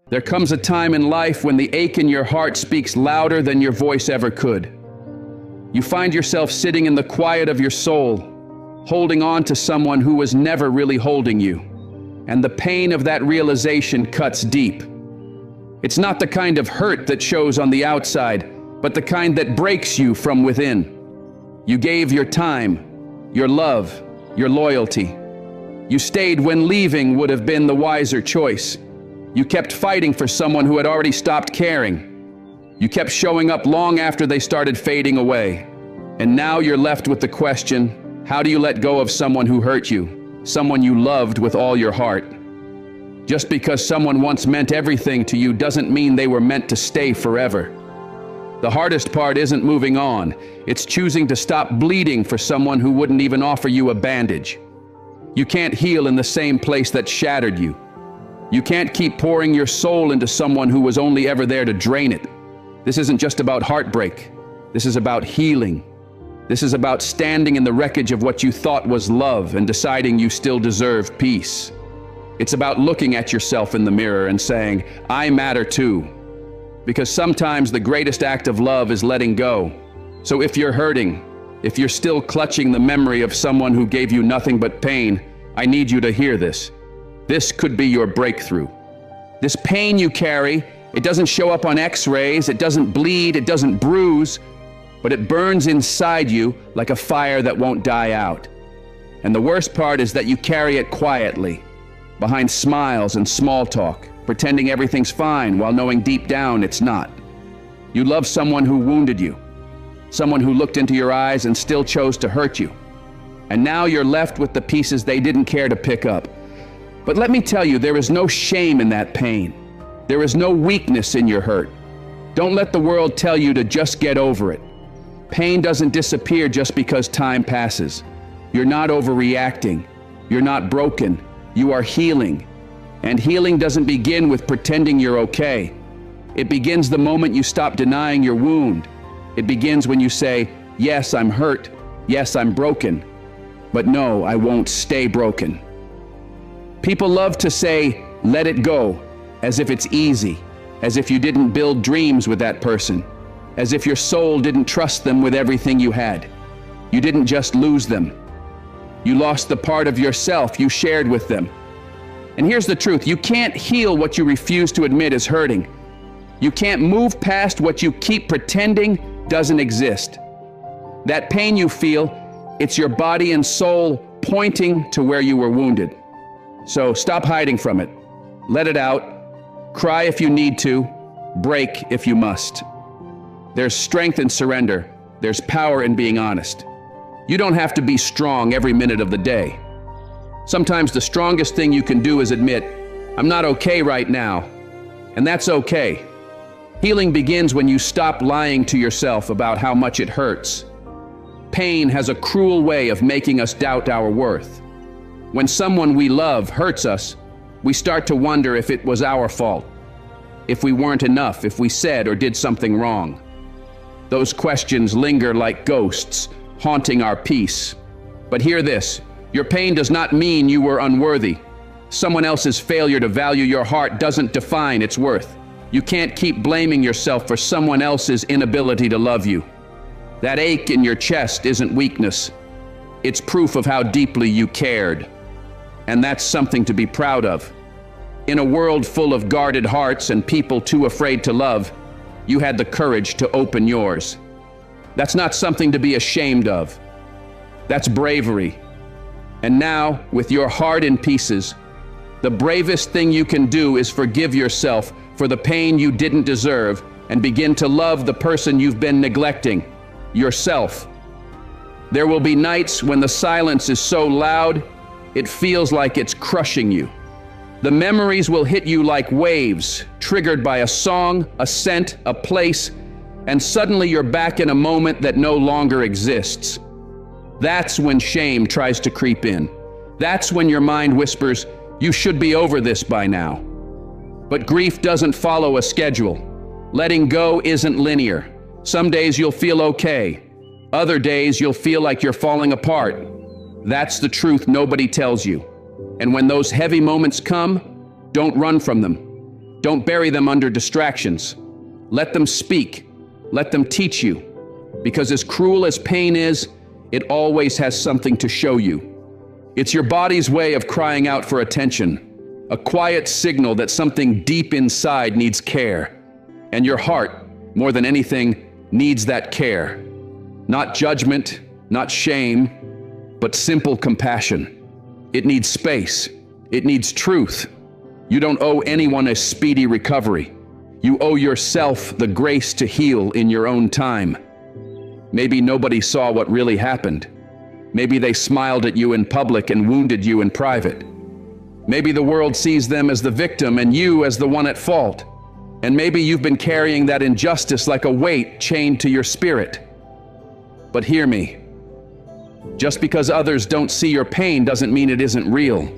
There comes a time in life when the ache in your heart speaks louder than your voice ever could. You find yourself sitting in the quiet of your soul, holding on to someone who was never really holding you. And the pain of that realization cuts deep. It's not the kind of hurt that shows on the outside, but the kind that breaks you from within. You gave your time, your love, your loyalty. You stayed when leaving would have been the wiser choice. You kept fighting for someone who had already stopped caring. You kept showing up long after they started fading away. And now you're left with the question, how do you let go of someone who hurt you, someone you loved with all your heart? Just because someone once meant everything to you doesn't mean they were meant to stay forever. The hardest part isn't moving on, it's choosing to stop bleeding for someone who wouldn't even offer you a bandage. You can't heal in the same place that shattered you. You can't keep pouring your soul into someone who was only ever there to drain it. This isn't just about heartbreak. This is about healing. This is about standing in the wreckage of what you thought was love and deciding you still deserve peace. It's about looking at yourself in the mirror and saying, I matter too. Because sometimes the greatest act of love is letting go. So if you're hurting, if you're still clutching the memory of someone who gave you nothing but pain, I need you to hear this. This could be your breakthrough. This pain you carry, it doesn't show up on x-rays, it doesn't bleed, it doesn't bruise, but it burns inside you like a fire that won't die out. And the worst part is that you carry it quietly, behind smiles and small talk, pretending everything's fine while knowing deep down it's not. You love someone who wounded you, someone who looked into your eyes and still chose to hurt you. And now you're left with the pieces they didn't care to pick up. But let me tell you, there is no shame in that pain. There is no weakness in your hurt. Don't let the world tell you to just get over it. Pain doesn't disappear just because time passes. You're not overreacting. You're not broken. You are healing. And healing doesn't begin with pretending you're okay. It begins the moment you stop denying your wound. It begins when you say, yes, I'm hurt. Yes, I'm broken. But no, I won't stay broken. People love to say, let it go, as if it's easy, as if you didn't build dreams with that person, as if your soul didn't trust them with everything you had. You didn't just lose them. You lost the part of yourself you shared with them. And here's the truth, you can't heal what you refuse to admit is hurting. You can't move past what you keep pretending doesn't exist. That pain you feel, it's your body and soul pointing to where you were wounded. So stop hiding from it. Let it out. Cry if you need to. Break if you must. There's strength in surrender. There's power in being honest. You don't have to be strong every minute of the day. Sometimes the strongest thing you can do is admit, I'm not okay right now. And that's okay. Healing begins when you stop lying to yourself about how much it hurts. Pain has a cruel way of making us doubt our worth. When someone we love hurts us, we start to wonder if it was our fault, if we weren't enough, if we said or did something wrong. Those questions linger like ghosts, haunting our peace. But hear this, your pain does not mean you were unworthy. Someone else's failure to value your heart doesn't define its worth. You can't keep blaming yourself for someone else's inability to love you. That ache in your chest isn't weakness. It's proof of how deeply you cared. And that's something to be proud of. In a world full of guarded hearts and people too afraid to love, you had the courage to open yours. That's not something to be ashamed of. That's bravery. And now, with your heart in pieces, the bravest thing you can do is forgive yourself for the pain you didn't deserve and begin to love the person you've been neglecting, yourself. There will be nights when the silence is so loud, it feels like it's crushing you. The memories will hit you like waves, triggered by a song, a scent, a place, and suddenly you're back in a moment that no longer exists. That's when shame tries to creep in. That's when your mind whispers, you should be over this by now. But grief doesn't follow a schedule. Letting go isn't linear. Some days you'll feel okay. Other days you'll feel like you're falling apart. That's the truth nobody tells you. And when those heavy moments come, don't run from them. Don't bury them under distractions. Let them speak. Let them teach you. Because as cruel as pain is, it always has something to show you. It's your body's way of crying out for attention, a quiet signal that something deep inside needs care. And your heart, more than anything, needs that care. Not judgment, not shame, but simple compassion. It needs space. It needs truth. You don't owe anyone a speedy recovery. You owe yourself the grace to heal in your own time. Maybe nobody saw what really happened. Maybe they smiled at you in public and wounded you in private. Maybe the world sees them as the victim and you as the one at fault. And maybe you've been carrying that injustice like a weight chained to your spirit. But hear me. Just because others don't see your pain doesn't mean it isn't real.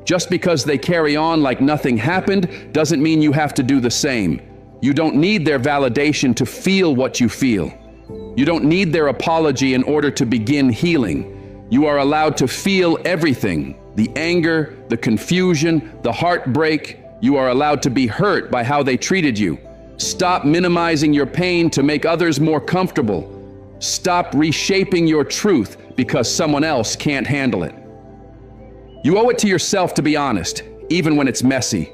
Just because they carry on like nothing happened doesn't mean you have to do the same. You don't need their validation to feel what you feel. You don't need their apology in order to begin healing. You are allowed to feel everything: the anger, the confusion, the heartbreak. You are allowed to be hurt by how they treated you. Stop minimizing your pain to make others more comfortable. Stop reshaping your truth because someone else can't handle it. You owe it to yourself to be honest, even when it's messy,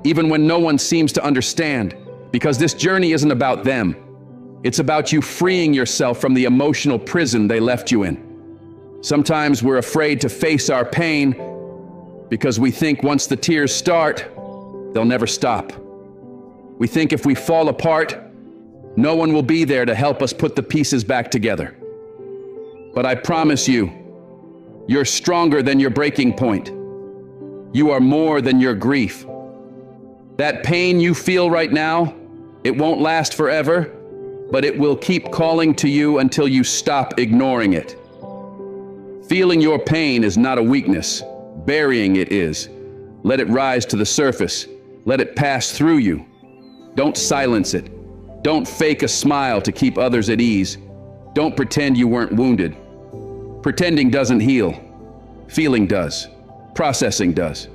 even when no one seems to understand, because this journey isn't about them. It's about you freeing yourself from the emotional prison they left you in. Sometimes we're afraid to face our pain because we think once the tears start, they'll never stop. We think if we fall apart, no one will be there to help us put the pieces back together. But I promise you, you're stronger than your breaking point. You are more than your grief. That pain you feel right now, it won't last forever, but it will keep calling to you until you stop ignoring it. Feeling your pain is not a weakness. Burying it is. Let it rise to the surface. Let it pass through you. Don't silence it. Don't fake a smile to keep others at ease. Don't pretend you weren't wounded. Pretending doesn't heal. Feeling does. Processing does.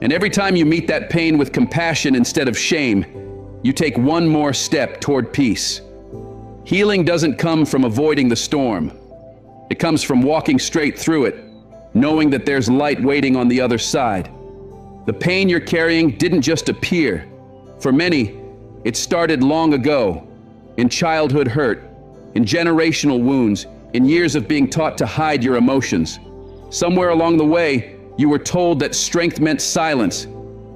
And every time you meet that pain with compassion instead of shame, you take one more step toward peace. Healing doesn't come from avoiding the storm. It comes from walking straight through it, knowing that there's light waiting on the other side. The pain you're carrying didn't just appear. For many, it started long ago, in childhood hurt, in generational wounds, in years of being taught to hide your emotions. Somewhere along the way, you were told that strength meant silence,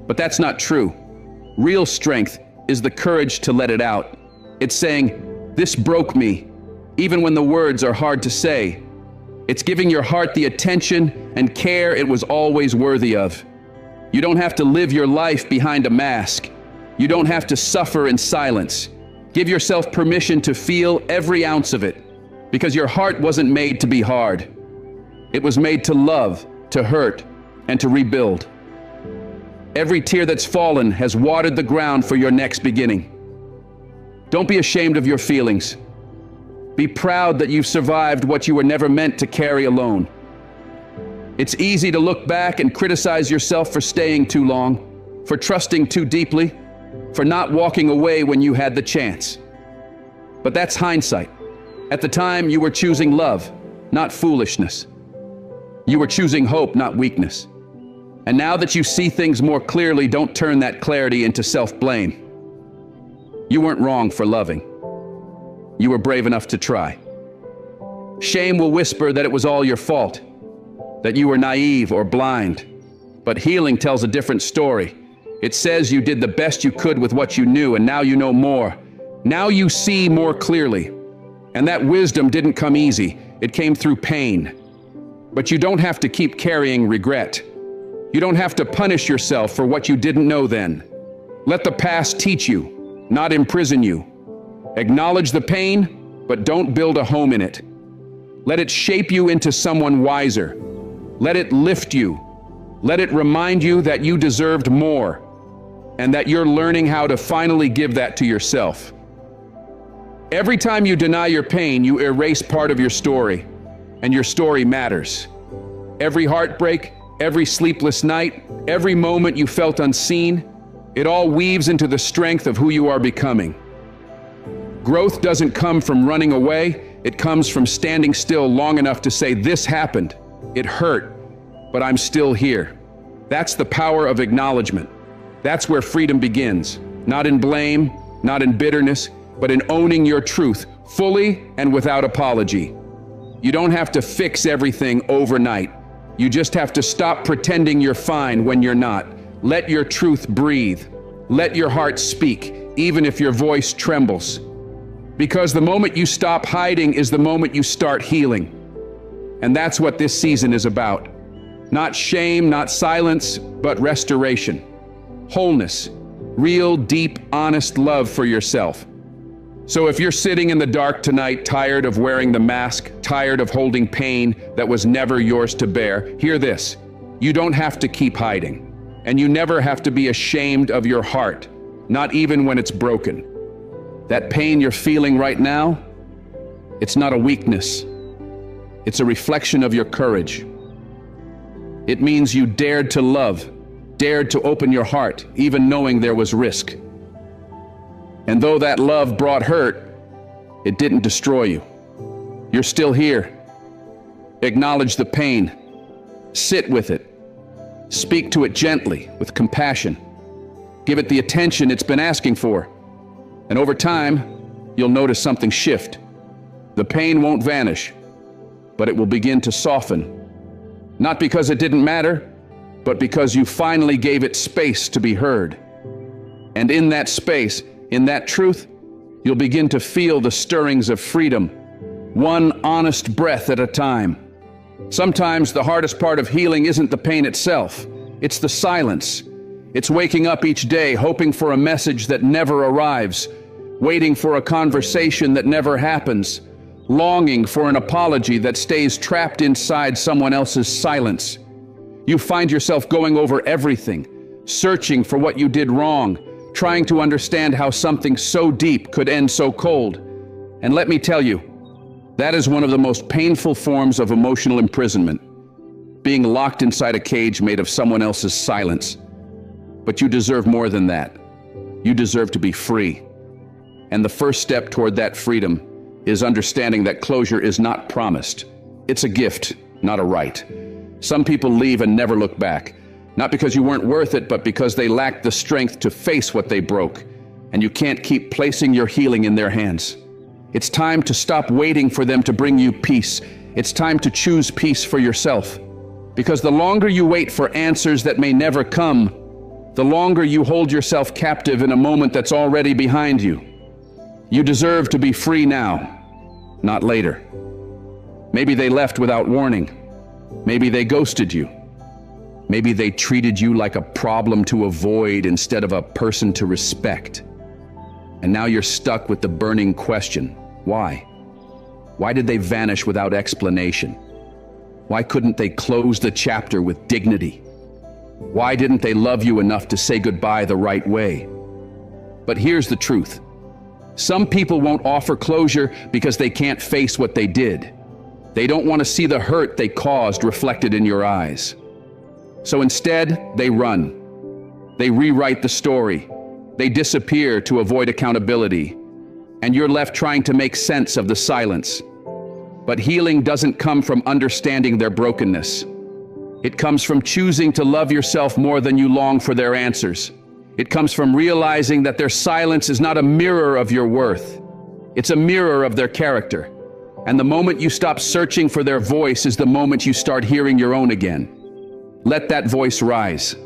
but that's not true. Real strength is the courage to let it out. It's saying, "This broke me," even when the words are hard to say. It's giving your heart the attention and care it was always worthy of. You don't have to live your life behind a mask. You don't have to suffer in silence. Give yourself permission to feel every ounce of it, because your heart wasn't made to be hard. It was made to love, to hurt, and to rebuild. Every tear that's fallen has watered the ground for your next beginning. Don't be ashamed of your feelings. Be proud that you've survived what you were never meant to carry alone. It's easy to look back and criticize yourself for staying too long, for trusting too deeply, for not walking away when you had the chance. But that's hindsight. At the time, you were choosing love, not foolishness. You were choosing hope, not weakness. And now that you see things more clearly, don't turn that clarity into self-blame. You weren't wrong for loving. You were brave enough to try. Shame will whisper that it was all your fault, that you were naive or blind. But healing tells a different story. It says you did the best you could with what you knew, and now you know more. Now you see more clearly. And that wisdom didn't come easy. It came through pain. But you don't have to keep carrying regret. You don't have to punish yourself for what you didn't know then. Let the past teach you, not imprison you. Acknowledge the pain, but don't build a home in it. Let it shape you into someone wiser. Let it lift you. Let it remind you that you deserved more, and that you're learning how to finally give that to yourself. Every time you deny your pain, you erase part of your story, and your story matters. Every heartbreak, every sleepless night, every moment you felt unseen, It all weaves into the strength of who you are becoming. Growth doesn't come from running away, it comes from standing still long enough to say, "This happened, it hurt, but I'm still here." That's the power of acknowledgement. That's where freedom begins. Not in blame, not in bitterness, but in owning your truth, fully and without apology. You don't have to fix everything overnight. You just have to stop pretending you're fine when you're not. Let your truth breathe. Let your heart speak, even if your voice trembles. Because the moment you stop hiding is the moment you start healing. And that's what this season is about. Not shame, not silence, but restoration. Wholeness. Real, deep, honest love for yourself. So if you're sitting in the dark tonight, tired of wearing the mask, tired of holding pain that was never yours to bear, hear this. You don't have to keep hiding. And you never have to be ashamed of your heart, not even when it's broken. That pain you're feeling right now, it's not a weakness. It's a reflection of your courage. It means you dared to love, dared to open your heart, even knowing there was risk. And though that love brought hurt, it didn't destroy you. You're still here. Acknowledge the pain. Sit with it. Speak to it gently, with compassion. Give it the attention it's been asking for. And over time, you'll notice something shift. The pain won't vanish, but it will begin to soften. Not because it didn't matter, but because you finally gave it space to be heard. And in that space, in that truth, you'll begin to feel the stirrings of freedom, one honest breath at a time. Sometimes the hardest part of healing isn't the pain itself, it's the silence. It's waking up each day hoping for a message that never arrives, waiting for a conversation that never happens, longing for an apology that stays trapped inside someone else's silence. You find yourself going over everything, searching for what you did wrong, trying to understand how something so deep could end so cold. And let me tell you, that is one of the most painful forms of emotional imprisonment, being locked inside a cage made of someone else's silence. But you deserve more than that. You deserve to be free. And the first step toward that freedom is understanding that closure is not promised. It's a gift, not a right. Some people leave and never look back, not because you weren't worth it, but because they lacked the strength to face what they broke. And you can't keep placing your healing in their hands. It's time to stop waiting for them to bring you peace. It's time to choose peace for yourself. Because the longer you wait for answers that may never come, the longer you hold yourself captive in a moment that's already behind you. You deserve to be free now, not later. Maybe they left without warning. Maybe they ghosted you. Maybe they treated you like a problem to avoid instead of a person to respect. And now you're stuck with the burning question, why? Why did they vanish without explanation? Why couldn't they close the chapter with dignity? Why didn't they love you enough to say goodbye the right way? But here's the truth. Some people won't offer closure because they can't face what they did. They don't want to see the hurt they caused reflected in your eyes. So instead, they run. They rewrite the story. They disappear to avoid accountability. And you're left trying to make sense of the silence. But healing doesn't come from understanding their brokenness. It comes from choosing to love yourself more than you long for their answers. It comes from realizing that their silence is not a mirror of your worth. It's a mirror of their character. And the moment you stop searching for their voice is the moment you start hearing your own again. Let that voice rise.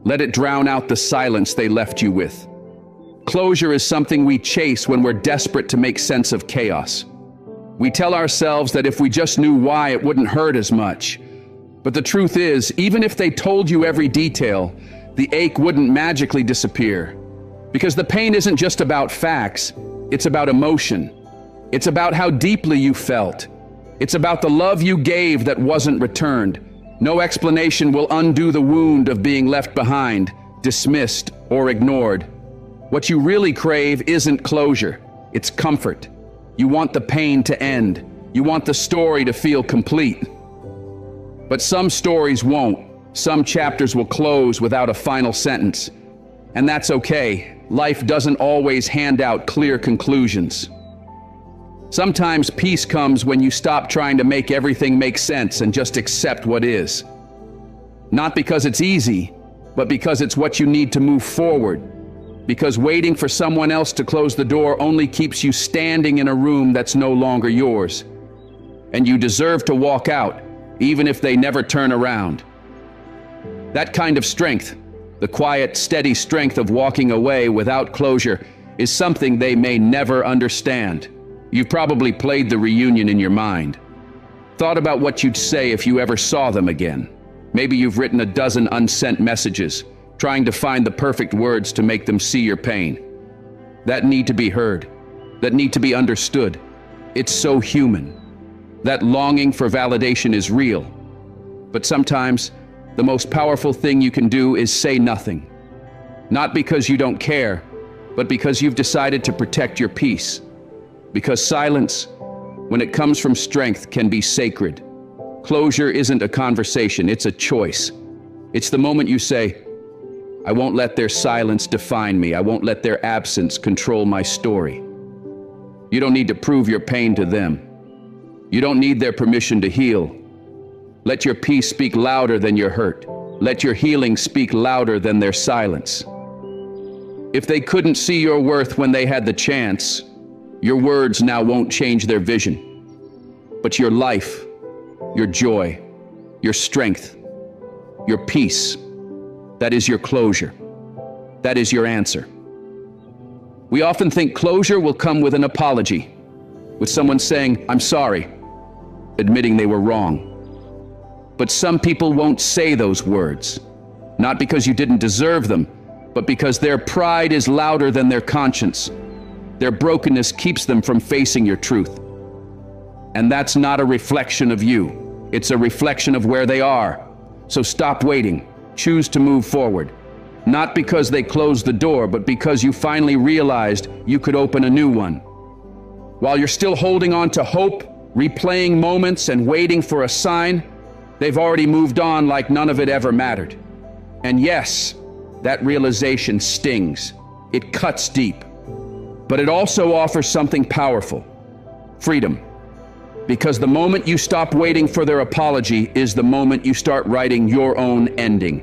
Let it drown out the silence they left you with. Closure is something we chase when we're desperate to make sense of chaos. We tell ourselves that if we just knew why, it wouldn't hurt as much. But the truth is, even if they told you every detail, the ache wouldn't magically disappear. Because the pain isn't just about facts, it's about emotion. It's about how deeply you felt. It's about the love you gave that wasn't returned. No explanation will undo the wound of being left behind, dismissed, or ignored. What you really crave isn't closure, it's comfort. You want the pain to end. You want the story to feel complete. But some stories won't. Some chapters will close without a final sentence. And that's okay. Life doesn't always hand out clear conclusions. Sometimes peace comes when you stop trying to make everything make sense and just accept what is. Not because it's easy, but because it's what you need to move forward. Because waiting for someone else to close the door only keeps you standing in a room that's no longer yours. And you deserve to walk out, even if they never turn around. That kind of strength, the quiet, steady strength of walking away without closure, is something they may never understand. You've probably played the reunion in your mind. Thought about what you'd say if you ever saw them again. Maybe you've written a dozen unsent messages, trying to find the perfect words to make them see your pain. That need to be heard, that need to be understood. It's so human. That longing for validation is real. But sometimes, the most powerful thing you can do is say nothing. Not because you don't care, but because you've decided to protect your peace. Because silence, when it comes from strength, can be sacred. Closure isn't a conversation, it's a choice. It's the moment you say, I won't let their silence define me. I won't let their absence control my story. You don't need to prove your pain to them. You don't need their permission to heal. Let your peace speak louder than your hurt. Let your healing speak louder than their silence. If they couldn't see your worth when they had the chance, your words now won't change their vision. But your life, your joy, your strength, your peace, that is your closure. That is your answer. We often think closure will come with an apology, with someone saying, I'm sorry, admitting they were wrong. But some people won't say those words, not because you didn't deserve them, but because their pride is louder than their conscience. Their brokenness keeps them from facing your truth. And that's not a reflection of you. It's a reflection of where they are. So stop waiting. Choose to move forward. Not because they closed the door, but because you finally realized you could open a new one. While you're still holding on to hope, replaying moments and waiting for a sign, they've already moved on like none of it ever mattered. And yes, that realization stings. It cuts deep. But it also offers something powerful: freedom. Because the moment you stop waiting for their apology is the moment you start writing your own ending.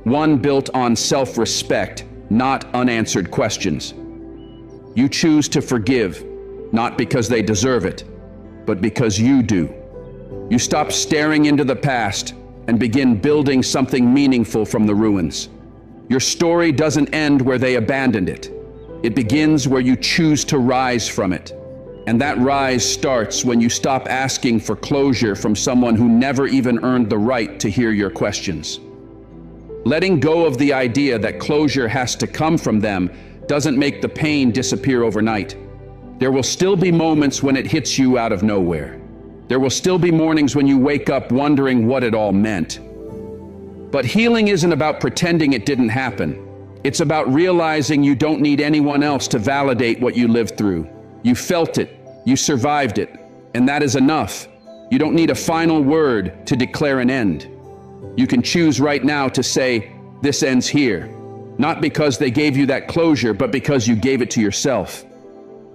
One built on self-respect, not unanswered questions. You choose to forgive, not because they deserve it, but because you do. You stop staring into the past and begin building something meaningful from the ruins. Your story doesn't end where they abandoned it. It begins where you choose to rise from it. And that rise starts when you stop asking for closure from someone who never even earned the right to hear your questions. Letting go of the idea that closure has to come from them doesn't make the pain disappear overnight. There will still be moments when it hits you out of nowhere. There will still be mornings when you wake up wondering what it all meant. But healing isn't about pretending it didn't happen. It's about realizing you don't need anyone else to validate what you lived through. You felt it, you survived it, and that is enough. You don't need a final word to declare an end. You can choose right now to say, this ends here. Not because they gave you that closure, but because you gave it to yourself.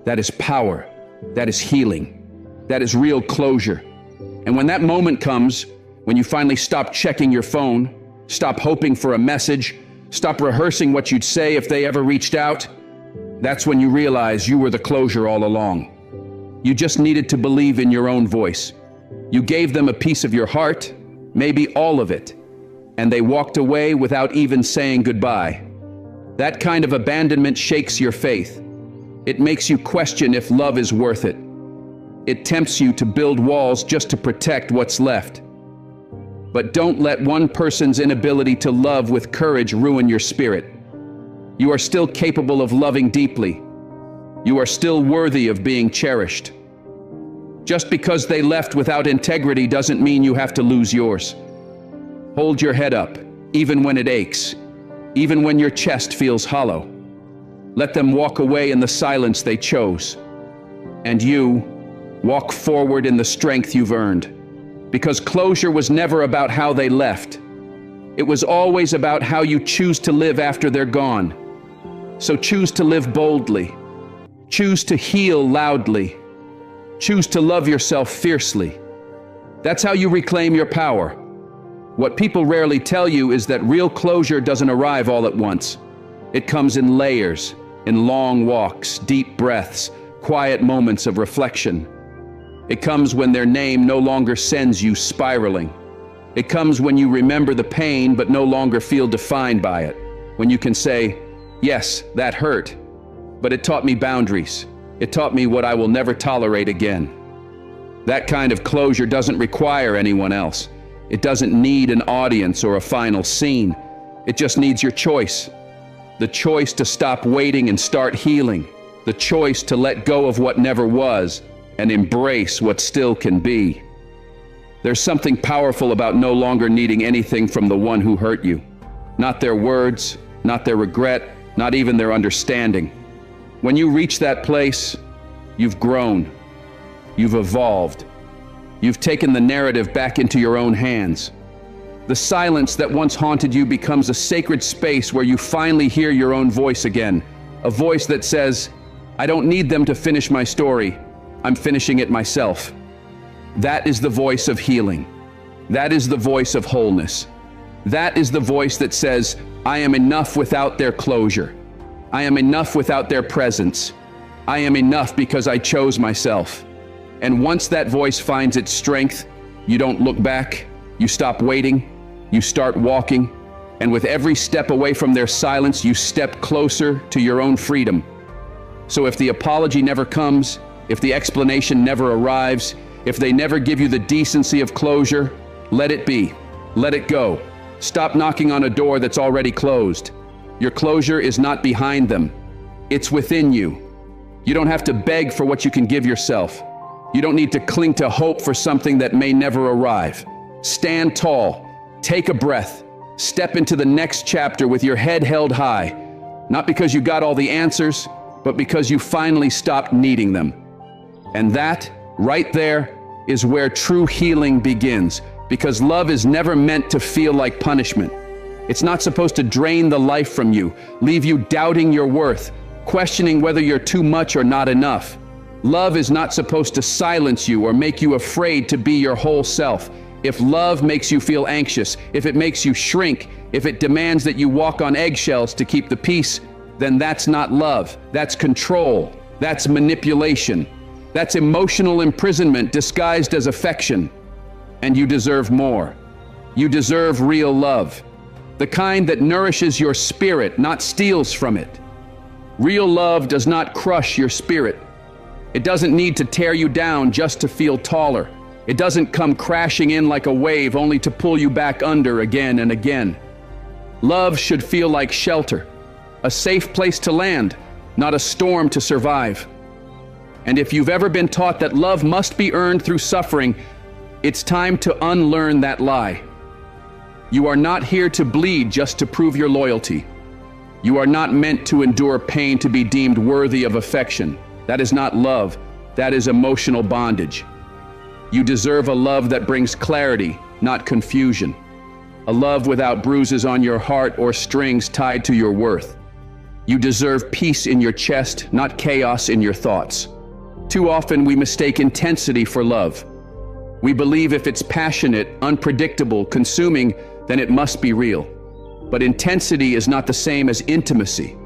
That is power. That is healing. That is real closure. And when that moment comes, when you finally stop checking your phone, stop hoping for a message, stop rehearsing what you'd say if they ever reached out, that's when you realize you were the closure all along. You just needed to believe in your own voice. You gave them a piece of your heart, maybe all of it, and they walked away without even saying goodbye. That kind of abandonment shakes your faith. It makes you question if love is worth it. It tempts you to build walls just to protect what's left. But don't let one person's inability to love with courage ruin your spirit. You are still capable of loving deeply. You are still worthy of being cherished. Just because they left without integrity doesn't mean you have to lose yours. Hold your head up, even when it aches, even when your chest feels hollow. Let them walk away in the silence they chose. And you, walk forward in the strength you've earned. Because closure was never about how they left. It was always about how you choose to live after they're gone. So choose to live boldly. Choose to heal loudly. Choose to love yourself fiercely. That's how you reclaim your power. What people rarely tell you is that real closure doesn't arrive all at once. It comes in layers, in long walks, deep breaths, quiet moments of reflection. It comes when their name no longer sends you spiraling. It comes when you remember the pain but no longer feel defined by it. When you can say, yes, that hurt, but it taught me boundaries. It taught me what I will never tolerate again. That kind of closure doesn't require anyone else. It doesn't need an audience or a final scene. It just needs your choice. The choice to stop waiting and start healing. The choice to let go of what never was and embrace what still can be. There's something powerful about no longer needing anything from the one who hurt you. Not their words, not their regret, not even their understanding. When you reach that place, you've grown. You've evolved. You've taken the narrative back into your own hands. The silence that once haunted you becomes a sacred space where you finally hear your own voice again. A voice that says, I don't need them to finish my story. I'm finishing it myself. That is the voice of healing. That is the voice of wholeness. That is the voice that says, I am enough without their closure. I am enough without their presence. I am enough because I chose myself. And once that voice finds its strength, you don't look back, you stop waiting, you start walking, and with every step away from their silence, you step closer to your own freedom. So if the apology never comes, if the explanation never arrives, if they never give you the decency of closure, let it be. Let it go. Stop knocking on a door that's already closed. Your closure is not behind them. It's within you. You don't have to beg for what you can give yourself. You don't need to cling to hope for something that may never arrive. Stand tall. Take a breath. Step into the next chapter with your head held high. Not because you got all the answers, but because you finally stopped needing them. And that, right there, is where true healing begins. Because love is never meant to feel like punishment. It's not supposed to drain the life from you, leave you doubting your worth, questioning whether you're too much or not enough. Love is not supposed to silence you or make you afraid to be your whole self. If love makes you feel anxious, if it makes you shrink, if it demands that you walk on eggshells to keep the peace, then that's not love. That's control. That's manipulation. That's emotional imprisonment disguised as affection. And you deserve more. You deserve real love. The kind that nourishes your spirit, not steals from it. Real love does not crush your spirit. It doesn't need to tear you down just to feel taller. It doesn't come crashing in like a wave only to pull you back under again and again. Love should feel like shelter, a safe place to land, not a storm to survive. And if you've ever been taught that love must be earned through suffering, it's time to unlearn that lie. You are not here to bleed just to prove your loyalty. You are not meant to endure pain to be deemed worthy of affection. That is not love. That is emotional bondage. You deserve a love that brings clarity, not confusion. A love without bruises on your heart or strings tied to your worth. You deserve peace in your chest, not chaos in your thoughts. Too often we mistake intensity for love. We believe if it's passionate, unpredictable, consuming, then it must be real. But intensity is not the same as intimacy.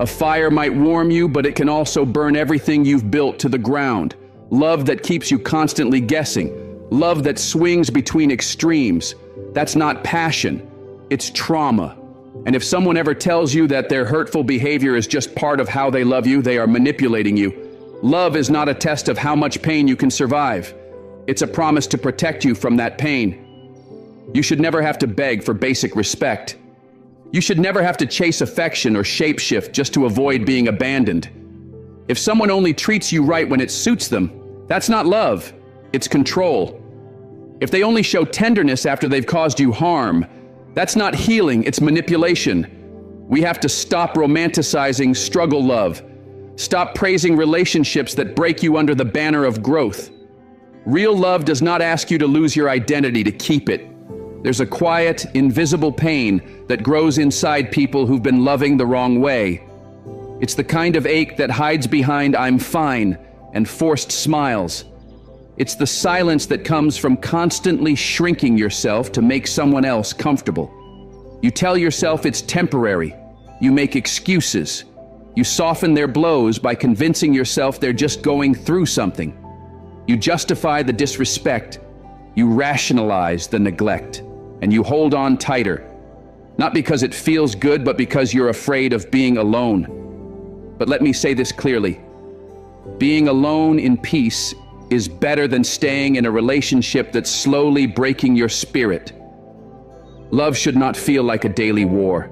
A fire might warm you, but it can also burn everything you've built to the ground. Love that keeps you constantly guessing. Love that swings between extremes. That's not passion, it's trauma. And if someone ever tells you that their hurtful behavior is just part of how they love you, they are manipulating you. Love is not a test of how much pain you can survive. It's a promise to protect you from that pain. You should never have to beg for basic respect. You should never have to chase affection or shapeshift just to avoid being abandoned. If someone only treats you right when it suits them, that's not love, it's control. If they only show tenderness after they've caused you harm, that's not healing, it's manipulation. We have to stop romanticizing struggle love. Stop praising relationships that break you under the banner of growth. Real love does not ask you to lose your identity to keep it. There's a quiet, invisible pain that grows inside people who've been loving the wrong way. It's the kind of ache that hides behind "I'm fine" and forced smiles. It's the silence that comes from constantly shrinking yourself to make someone else comfortable. You tell yourself it's temporary. You make excuses. You soften their blows by convincing yourself they're just going through something. You justify the disrespect. You rationalize the neglect. And you hold on tighter. Not because it feels good, but because you're afraid of being alone. But let me say this clearly. Being alone in peace is better than staying in a relationship that's slowly breaking your spirit. Love should not feel like a daily war.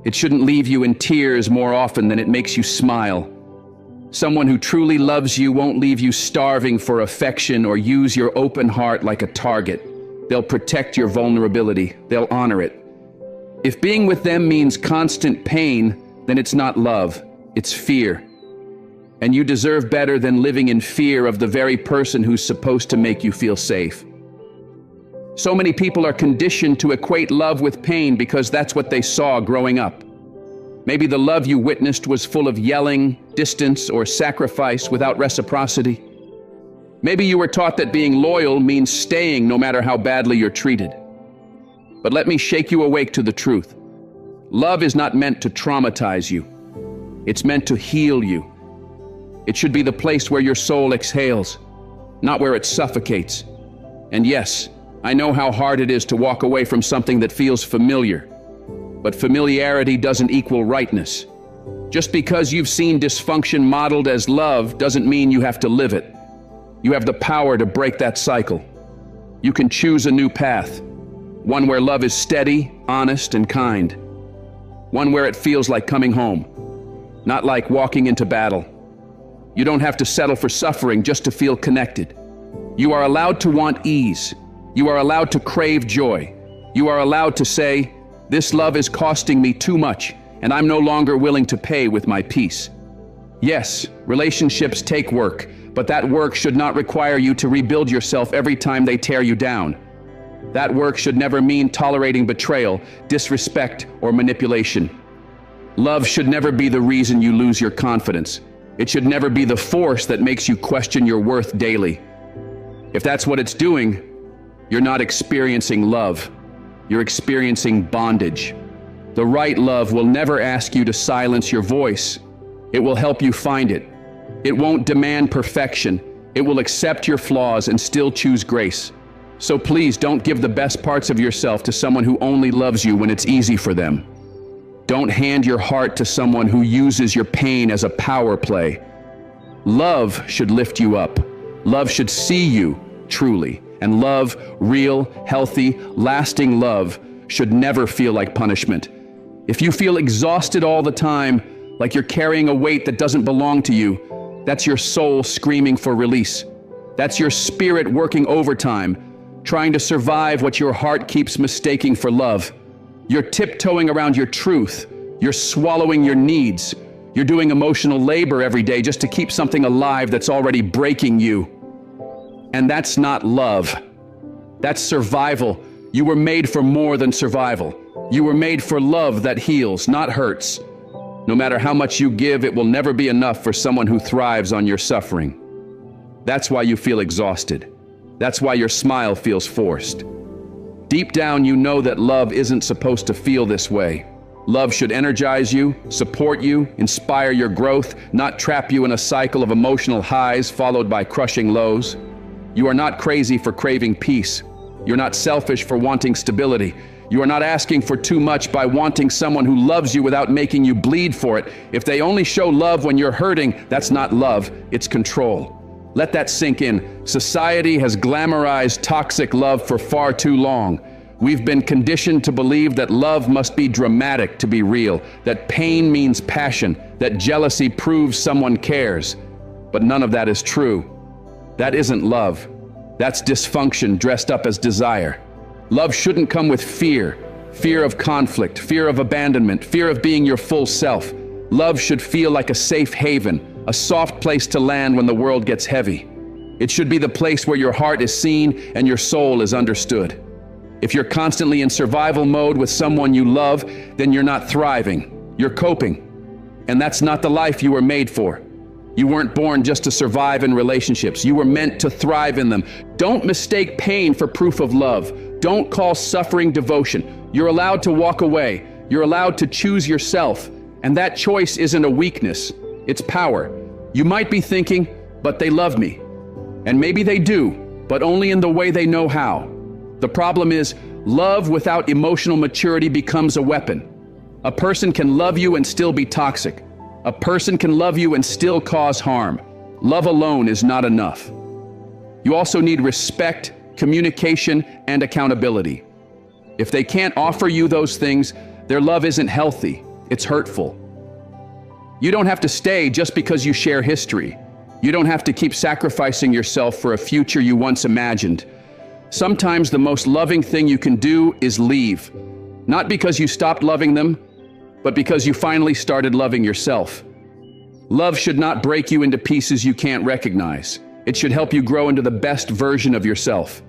It shouldn't leave you in tears more often than it makes you smile. Someone who truly loves you won't leave you starving for affection or use your open heart like a target. They'll protect your vulnerability. They'll honor it. If being with them means constant pain, then it's not love, it's fear. And you deserve better than living in fear of the very person who's supposed to make you feel safe. So many people are conditioned to equate love with pain because that's what they saw growing up. Maybe the love you witnessed was full of yelling, distance, or sacrifice without reciprocity. Maybe you were taught that being loyal means staying no matter how badly you're treated. But let me shake you awake to the truth. Love is not meant to traumatize you. It's meant to heal you. It should be the place where your soul exhales, not where it suffocates. And yes, I know how hard it is to walk away from something that feels familiar. But familiarity doesn't equal rightness. Just because you've seen dysfunction modeled as love doesn't mean you have to live it. You have the power to break that cycle. You can choose a new path. One where love is steady, honest, and kind. One where it feels like coming home, not like walking into battle. You don't have to settle for suffering just to feel connected. You are allowed to want ease. You are allowed to crave joy. You are allowed to say, "This love is costing me too much, and I'm no longer willing to pay with my peace." Yes, relationships take work, but that work should not require you to rebuild yourself every time they tear you down. That work should never mean tolerating betrayal, disrespect, or manipulation. Love should never be the reason you lose your confidence. It should never be the force that makes you question your worth daily. If that's what it's doing, you're not experiencing love. You're experiencing bondage. The right love will never ask you to silence your voice. It will help you find it. It won't demand perfection. It will accept your flaws and still choose grace. So please don't give the best parts of yourself to someone who only loves you when it's easy for them. Don't hand your heart to someone who uses your pain as a power play. Love should lift you up. Love should see you truly. And love, real, healthy, lasting love, should never feel like punishment. If you feel exhausted all the time, like you're carrying a weight that doesn't belong to you, that's your soul screaming for release. That's your spirit working overtime, trying to survive what your heart keeps mistaking for love. You're tiptoeing around your truth. You're swallowing your needs. You're doing emotional labor every day just to keep something alive that's already breaking you. And that's not love. That's survival. You were made for more than survival. You were made for love that heals, not hurts. No matter how much you give, it will never be enough for someone who thrives on your suffering. That's why you feel exhausted. That's why your smile feels forced. Deep down, you know that love isn't supposed to feel this way. Love should energize you, support you, inspire your growth, not trap you in a cycle of emotional highs followed by crushing lows. You are not crazy for craving peace. You're not selfish for wanting stability. You are not asking for too much by wanting someone who loves you without making you bleed for it. If they only show love when you're hurting, that's not love, it's control. Let that sink in. Society has glamorized toxic love for far too long. We've been conditioned to believe that love must be dramatic to be real, that pain means passion, that jealousy proves someone cares. But none of that is true. That isn't love. That's dysfunction dressed up as desire. Love shouldn't come with fear. Fear of conflict, fear of abandonment, fear of being your full self. Love should feel like a safe haven, a soft place to land when the world gets heavy. It should be the place where your heart is seen and your soul is understood. If you're constantly in survival mode with someone you love, then you're not thriving. You're coping. and that's not the life you were made for. You weren't born just to survive in relationships. You were meant to thrive in them. Don't mistake pain for proof of love. Don't call suffering devotion. You're allowed to walk away. You're allowed to choose yourself. And that choice isn't a weakness. It's power. You might be thinking, but they love me. And maybe they do, but only in the way they know how. The problem is, love without emotional maturity becomes a weapon. A person can love you and still be toxic. A person can love you and still cause harm. Love alone is not enough. You also need respect, communication, and accountability. If they can't offer you those things, their love isn't healthy, it's hurtful. You don't have to stay just because you share history. You don't have to keep sacrificing yourself for a future you once imagined. Sometimes the most loving thing you can do is leave. Not because you stopped loving them, but because you finally started loving yourself. Love should not break you into pieces you can't recognize. It should help you grow into the best version of yourself.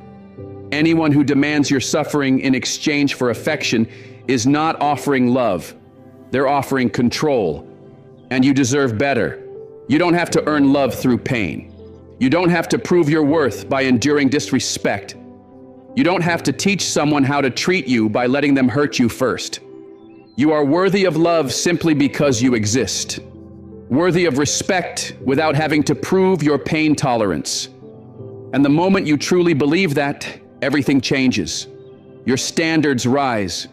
Anyone who demands your suffering in exchange for affection is not offering love. They're offering control. And you deserve better. You don't have to earn love through pain. You don't have to prove your worth by enduring disrespect. You don't have to teach someone how to treat you by letting them hurt you first. You are worthy of love simply because you exist. Worthy of respect without having to prove your pain tolerance. And the moment you truly believe that, everything changes. Your standards rise.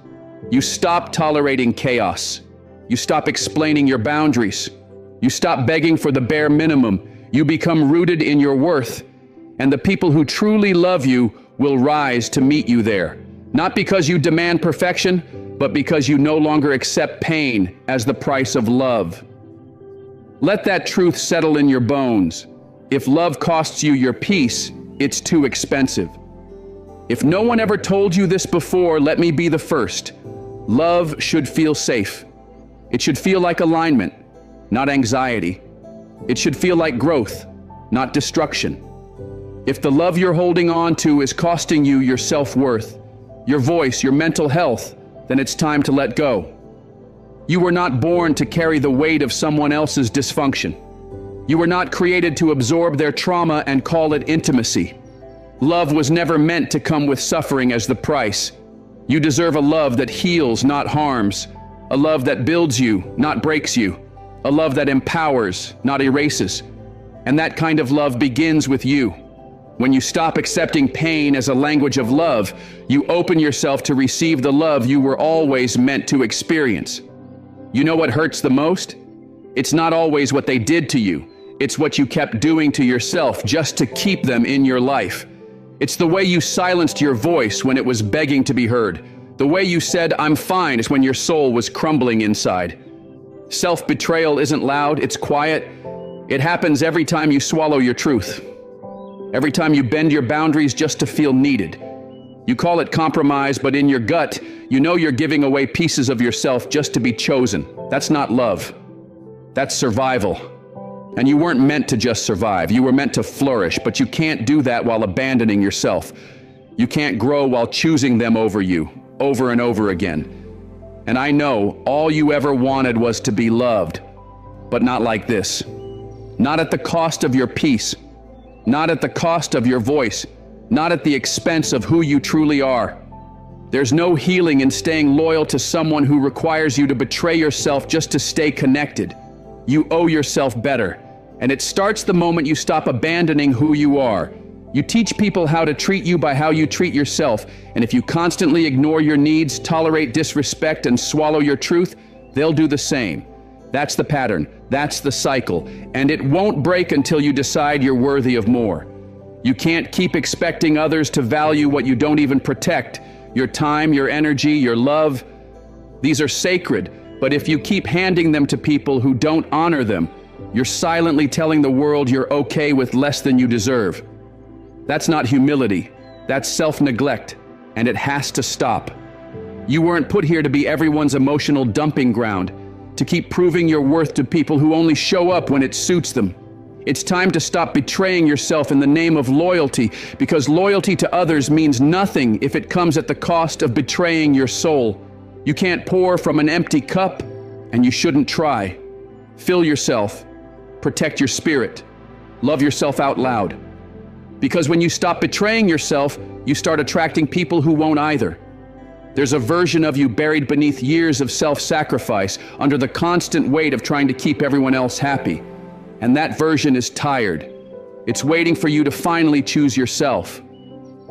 You stop tolerating chaos. You stop explaining your boundaries. You stop begging for the bare minimum. You become rooted in your worth. And the people who truly love you will rise to meet you there. Not because you demand perfection, but because you no longer accept pain as the price of love. Let that truth settle in your bones. If love costs you your peace, it's too expensive. If no one ever told you this before, let me be the first. Love should feel safe. It should feel like alignment, not anxiety. It should feel like growth, not destruction. If the love you're holding on to is costing you your self-worth, your voice, your mental health, then it's time to let go. You were not born to carry the weight of someone else's dysfunction. You were not created to absorb their trauma and call it intimacy. Love was never meant to come with suffering as the price. You deserve a love that heals, not harms. A love that builds you, not breaks you. A love that empowers, not erases. And that kind of love begins with you. When you stop accepting pain as a language of love, you open yourself to receive the love you were always meant to experience. You know what hurts the most? It's not always what they did to you. It's what you kept doing to yourself just to keep them in your life. It's the way you silenced your voice when it was begging to be heard. The way you said, "I'm fine," is when your soul was crumbling inside. Self-betrayal isn't loud, it's quiet. It happens every time you swallow your truth. Every time you bend your boundaries just to feel needed. You call it compromise, but in your gut, you know you're giving away pieces of yourself just to be chosen. That's not love. That's survival. And you weren't meant to just survive. You were meant to flourish, but you can't do that while abandoning yourself. You can't grow while choosing them over you, over and over again. And I know all you ever wanted was to be loved, but not like this. Not at the cost of your peace. Not at the cost of your voice, not at the expense of who you truly are. There's no healing in staying loyal to someone who requires you to betray yourself just to stay connected. You owe yourself better, and it starts the moment you stop abandoning who you are. You teach people how to treat you by how you treat yourself, and if you constantly ignore your needs, tolerate disrespect, and swallow your truth, they'll do the same. That's the pattern, that's the cycle, and it won't break until you decide you're worthy of more. You can't keep expecting others to value what you don't even protect. Your time, your energy, your love. These are sacred, but if you keep handing them to people who don't honor them, you're silently telling the world you're okay with less than you deserve. That's not humility, that's self-neglect, and it has to stop. You weren't put here to be everyone's emotional dumping ground, to keep proving your worth to people who only show up when it suits them. It's time to stop betraying yourself in the name of loyalty, because loyalty to others means nothing if it comes at the cost of betraying your soul. You can't pour from an empty cup, and you shouldn't try. Fill yourself. Protect your spirit. Love yourself out loud. Because when you stop betraying yourself, you start attracting people who won't either. There's a version of you buried beneath years of self-sacrifice, under the constant weight of trying to keep everyone else happy. And that version is tired. It's waiting for you to finally choose yourself.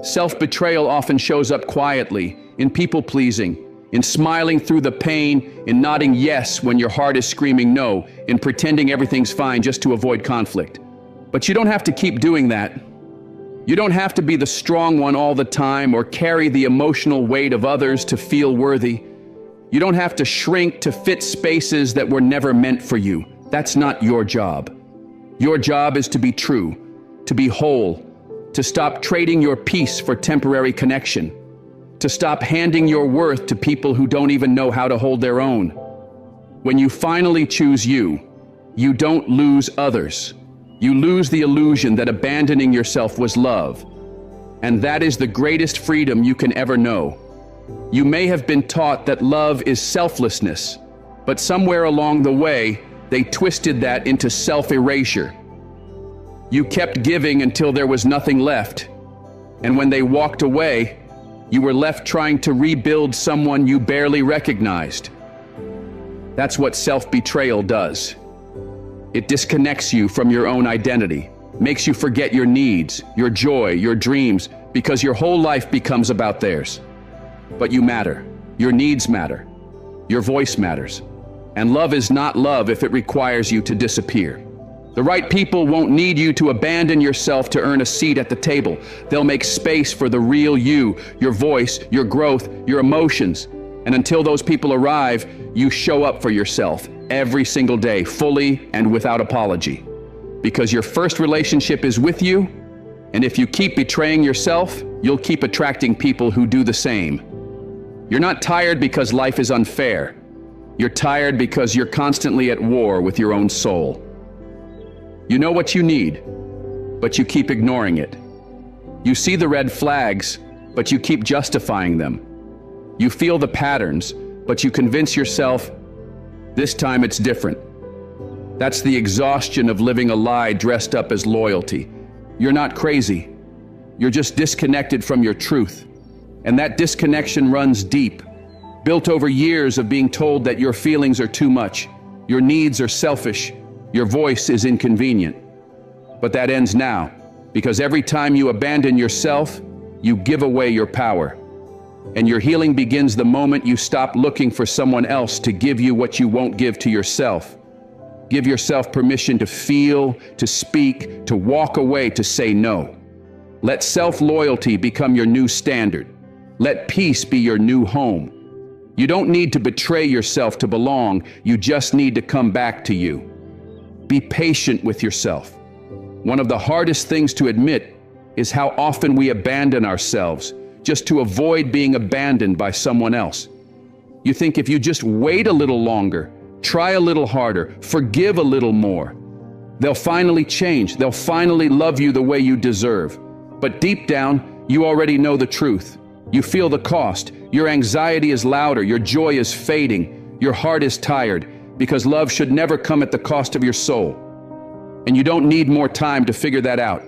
Self-betrayal often shows up quietly, in people-pleasing, in smiling through the pain, in nodding yes when your heart is screaming no, in pretending everything's fine just to avoid conflict. But you don't have to keep doing that. You don't have to be the strong one all the time or carry the emotional weight of others to feel worthy. You don't have to shrink to fit spaces that were never meant for you. That's not your job. Your job is to be true, to be whole, to stop trading your peace for temporary connection, to stop handing your worth to people who don't even know how to hold their own. When you finally choose you, you don't lose others. You lose the illusion that abandoning yourself was love. And that is the greatest freedom you can ever know. You may have been taught that love is selflessness, but somewhere along the way, they twisted that into self-erasure. You kept giving until there was nothing left. And when they walked away, you were left trying to rebuild someone you barely recognized. That's what self-betrayal does. It disconnects you from your own identity, makes you forget your needs, your joy, your dreams, because your whole life becomes about theirs. But you matter. Your needs matter. Your voice matters. And love is not love if it requires you to disappear. The right people won't need you to abandon yourself to earn a seat at the table. They'll make space for the real you, your voice, your growth, your emotions. And until those people arrive, you show up for yourself every single day, fully and without apology. Because your first relationship is with you, and if you keep betraying yourself, you'll keep attracting people who do the same. You're not tired because life is unfair. You're tired because you're constantly at war with your own soul. You know what you need, but you keep ignoring it. You see the red flags, but you keep justifying them. You feel the patterns, but you convince yourself, this time it's different. That's the exhaustion of living a lie dressed up as loyalty. You're not crazy. You're just disconnected from your truth. And that disconnection runs deep, built over years of being told that your feelings are too much, your needs are selfish, your voice is inconvenient. But that ends now, because every time you abandon yourself, you give away your power. And your healing begins the moment you stop looking for someone else to give you what you won't give to yourself. Give yourself permission to feel, to speak, to walk away, to say no. Let self-loyalty become your new standard. Let peace be your new home. You don't need to betray yourself to belong. You just need to come back to you. Be patient with yourself. One of the hardest things to admit is how often we abandon ourselves just to avoid being abandoned by someone else. You think if you just wait a little longer, try a little harder, forgive a little more, they'll finally change. They'll finally love you the way you deserve. But deep down, you already know the truth. You feel the cost. Your anxiety is louder. Your joy is fading. Your heart is tired, because love should never come at the cost of your soul. And you don't need more time to figure that out.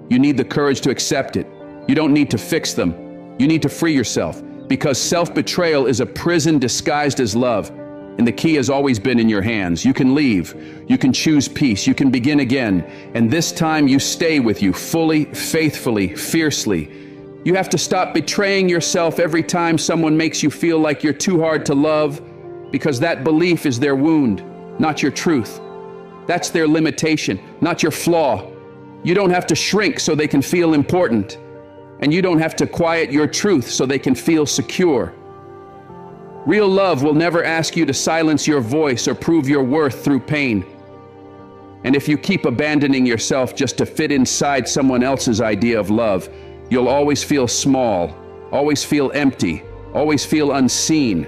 You need the courage to accept it. You don't need to fix them. You need to free yourself, because self-betrayal is a prison disguised as love. And the key has always been in your hands. You can leave. You can choose peace. You can begin again. And this time you stay with you fully, faithfully, fiercely. You have to stop betraying yourself every time someone makes you feel like you're too hard to love, because that belief is their wound, not your truth. That's their limitation, not your flaw. You don't have to shrink so they can feel important. And you don't have to quiet your truth so they can feel secure. Real love will never ask you to silence your voice or prove your worth through pain. And if you keep abandoning yourself just to fit inside someone else's idea of love, you'll always feel small, always feel empty, always feel unseen.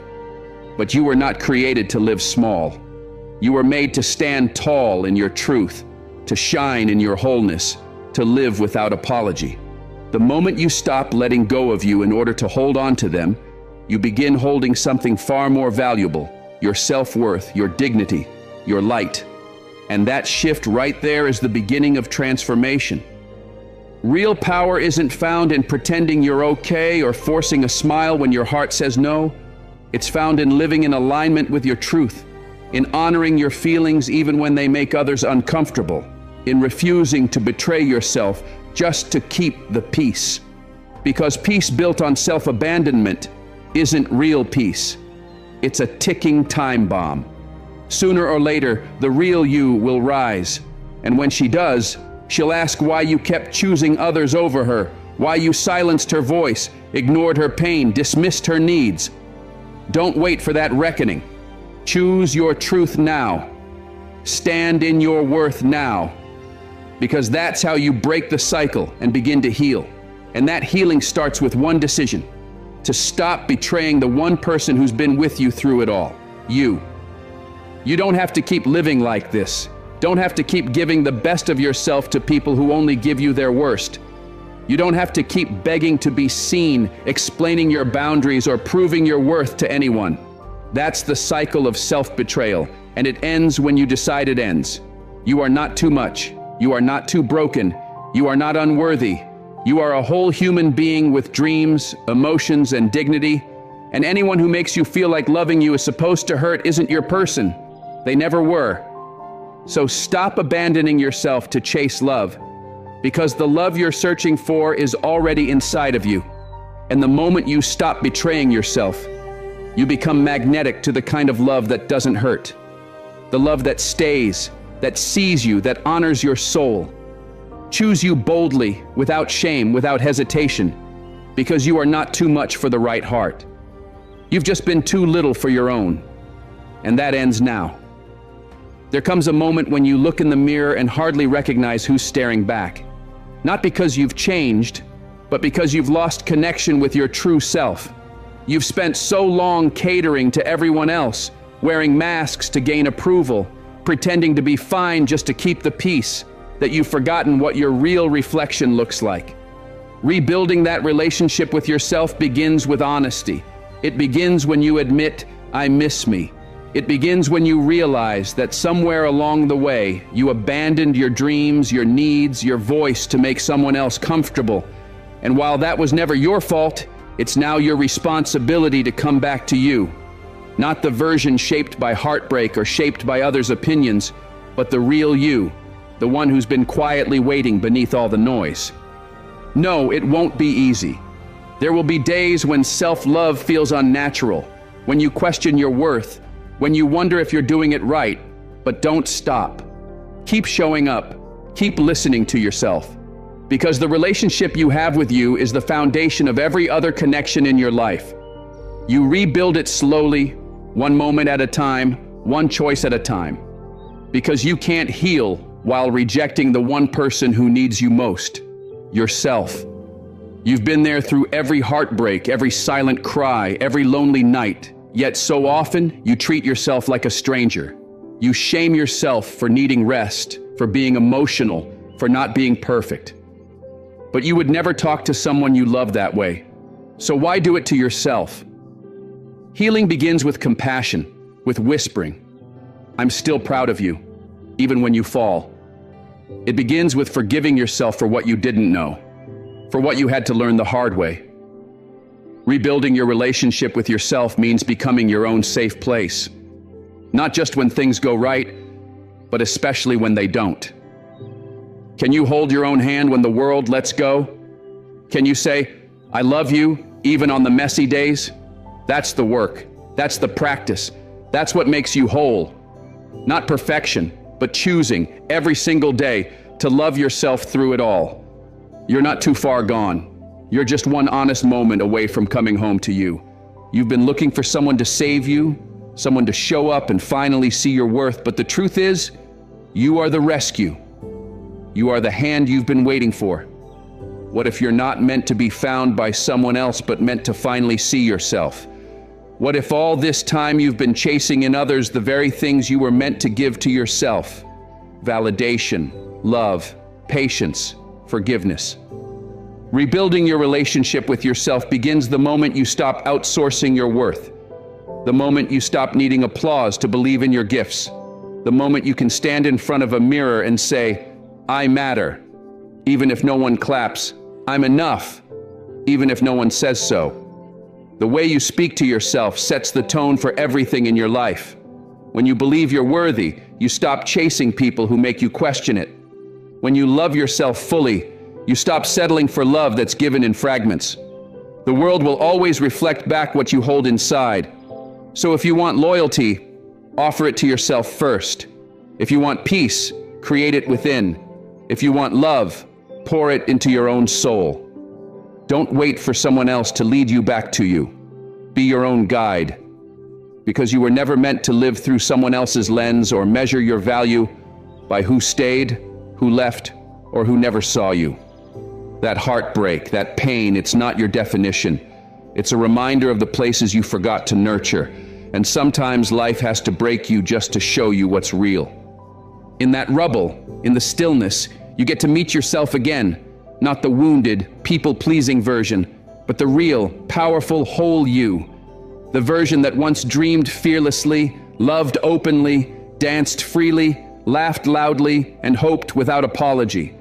But you were not created to live small. You were made to stand tall in your truth, to shine in your wholeness, to live without apology. The moment you stop letting go of you in order to hold on to them, you begin holding something far more valuable, your self-worth, your dignity. your light. And that shift right there is the beginning of transformation. Real power isn't found in pretending you're okay or forcing a smile when your heart says no. It's found in living in alignment with your truth, in honoring your feelings even when they make others uncomfortable, in refusing to betray yourself just to keep the peace. Because peace built on self-abandonment isn't real peace. It's a ticking time bomb. Sooner or later, the real you will rise. And when she does, she'll ask why you kept choosing others over her, why you silenced her voice, ignored her pain, dismissed her needs. Don't wait for that reckoning. Choose your truth now. Stand in your worth now. Because that's how you break the cycle and begin to heal. And that healing starts with one decision: to stop betraying the one person who's been with you through it all, you. You don't have to keep living like this. Don't have to keep giving the best of yourself to people who only give you their worst. You don't have to keep begging to be seen, explaining your boundaries, or proving your worth to anyone. That's the cycle of self-betrayal, and it ends when you decide it ends. You are not too much. You are not too broken. You are not unworthy. You are a whole human being with dreams, emotions, and dignity. And anyone who makes you feel like loving you is supposed to hurt isn't your person. They never were. So stop abandoning yourself to chase love, because the love you're searching for is already inside of you. And the moment you stop betraying yourself, you become magnetic to the kind of love that doesn't hurt. The love that stays, that sees you, that honors your soul. Choose you boldly, without shame, without hesitation, because you are not too much for the right heart. You've just been too little for your own. And that ends now. There comes a moment when you look in the mirror and hardly recognize who's staring back. Not because you've changed, but because you've lost connection with your true self. You've spent so long catering to everyone else, wearing masks to gain approval, pretending to be fine just to keep the peace, that you've forgotten what your real reflection looks like. Rebuilding that relationship with yourself begins with honesty. It begins when you admit, "I miss me." It begins when you realize that somewhere along the way, you abandoned your dreams, your needs, your voice to make someone else comfortable. And while that was never your fault, it's now your responsibility to come back to you. Not the version shaped by heartbreak or shaped by others' opinions, but the real you, the one who's been quietly waiting beneath all the noise. No, it won't be easy. There will be days when self-love feels unnatural, when you question your worth, when you wonder if you're doing it right, but don't stop. Keep showing up. Keep listening to yourself. Because the relationship you have with you is the foundation of every other connection in your life. You rebuild it slowly, one moment at a time, one choice at a time. Because you can't heal while rejecting the one person who needs you most, yourself. You've been there through every heartbreak, every silent cry, every lonely night. Yet so often, you treat yourself like a stranger. You shame yourself for needing rest, for being emotional, for not being perfect. But you would never talk to someone you love that way. So why do it to yourself? Healing begins with compassion, with whispering, "I'm still proud of you, even when you fall." It begins with forgiving yourself for what you didn't know, for what you had to learn the hard way. Rebuilding your relationship with yourself means becoming your own safe place. Not just when things go right, but especially when they don't. Can you hold your own hand when the world lets go? Can you say, "I love you," even on the messy days? That's the work. That's the practice. That's what makes you whole. Not perfection, but choosing every single day to love yourself through it all. You're not too far gone. You're just one honest moment away from coming home to you. You've been looking for someone to save you, someone to show up and finally see your worth, but the truth is, you are the rescue. You are the hand you've been waiting for. What if you're not meant to be found by someone else, but meant to finally see yourself? What if all this time you've been chasing in others the very things you were meant to give to yourself? Validation, love, patience, forgiveness. Rebuilding your relationship with yourself begins the moment you stop outsourcing your worth. The moment you stop needing applause to believe in your gifts. The moment you can stand in front of a mirror and say, I matter, even if no one claps. I'm enough, even if no one says so. The way you speak to yourself sets the tone for everything in your life. When you believe you're worthy, you stop chasing people who make you question it. When you love yourself fully, you stop settling for love that's given in fragments. The world will always reflect back what you hold inside. So if you want loyalty, offer it to yourself first. If you want peace, create it within. If you want love, pour it into your own soul. Don't wait for someone else to lead you back to you. Be your own guide. Because you were never meant to live through someone else's lens or measure your value by who stayed, who left, or who never saw you. That heartbreak, that pain, it's not your definition. It's a reminder of the places you forgot to nurture. And sometimes life has to break you just to show you what's real. In that rubble, in the stillness, you get to meet yourself again. Not the wounded, people-pleasing version, but the real, powerful, whole you. The version that once dreamed fearlessly, loved openly, danced freely, laughed loudly, and hoped without apology.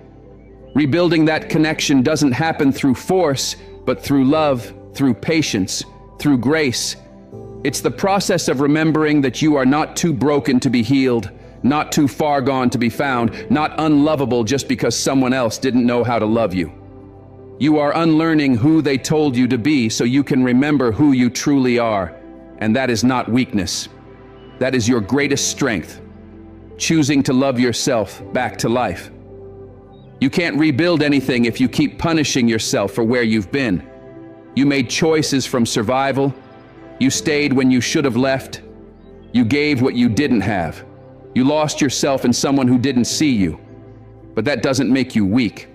Rebuilding that connection doesn't happen through force, but through love, through patience, through grace. It's the process of remembering that you are not too broken to be healed, not too far gone to be found, not unlovable just because someone else didn't know how to love you. You are unlearning who they told you to be so you can remember who you truly are. And that is not weakness. That is your greatest strength. Choosing to love yourself back to life. You can't rebuild anything if you keep punishing yourself for where you've been. You made choices from survival. You stayed when you should have left. You gave what you didn't have. You lost yourself in someone who didn't see you. But that doesn't make you weak.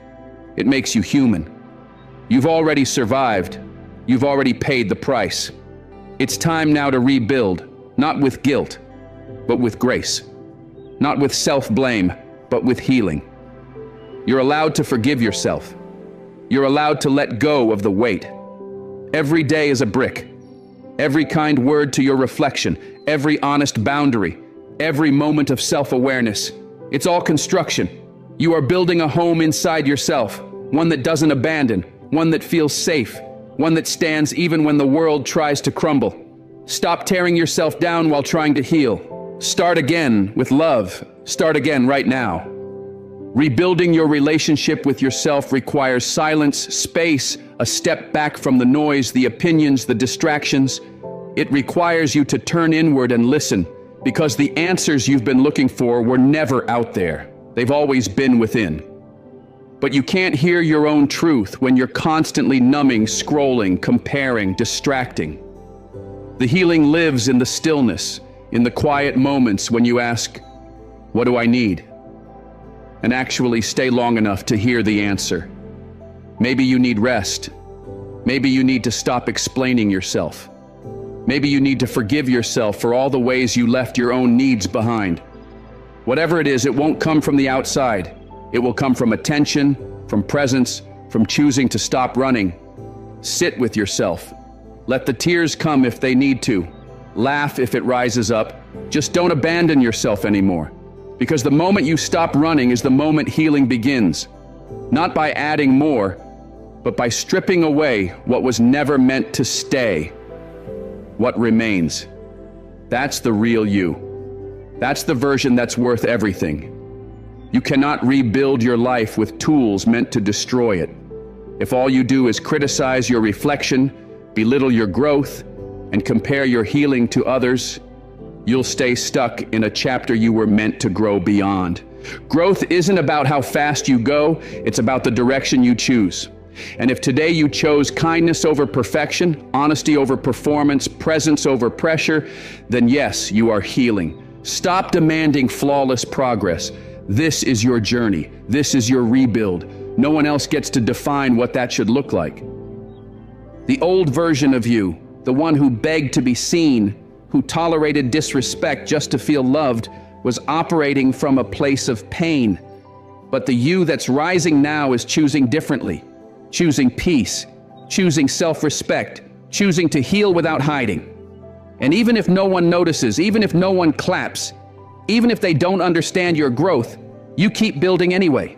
It makes you human. You've already survived. You've already paid the price. It's time now to rebuild, not with guilt, but with grace. Not with self-blame, but with healing. You're allowed to forgive yourself. You're allowed to let go of the weight. Every day is a brick. Every kind word to your reflection, every honest boundary, every moment of self-awareness. It's all construction. You are building a home inside yourself, one that doesn't abandon, one that feels safe, one that stands even when the world tries to crumble. Stop tearing yourself down while trying to heal. Start again with love. Start again right now. Rebuilding your relationship with yourself requires silence, space, a step back from the noise, the opinions, the distractions. It requires you to turn inward and listen, because the answers you've been looking for were never out there. They've always been within. But you can't hear your own truth when you're constantly numbing, scrolling, comparing, distracting. The healing lives in the stillness, in the quiet moments when you ask, what do I need? And actually stay long enough to hear the answer. Maybe you need rest. Maybe you need to stop explaining yourself. Maybe you need to forgive yourself for all the ways you left your own needs behind. Whatever it is, it won't come from the outside. It will come from attention, from presence, from choosing to stop running. Sit with yourself. Let the tears come if they need to. Laugh if it rises up. Just don't abandon yourself anymore. Because the moment you stop running is the moment healing begins. Not by adding more, but by stripping away what was never meant to stay. What remains. That's the real you. That's the version that's worth everything. You cannot rebuild your life with tools meant to destroy it. If all you do is criticize your reflection, belittle your growth, and compare your healing to others, you'll stay stuck in a chapter you were meant to grow beyond. Growth isn't about how fast you go, it's about the direction you choose. And if today you chose kindness over perfection, honesty over performance, presence over pressure, then yes, you are healing. Stop demanding flawless progress. This is your journey. This is your rebuild. No one else gets to define what that should look like. The old version of you, the one who begged to be seen, who tolerated disrespect just to feel loved, was operating from a place of pain. But the you that's rising now is choosing differently, choosing peace, choosing self-respect, choosing to heal without hiding. And even if no one notices, even if no one claps, Even if they don't understand your growth, you keep building anyway.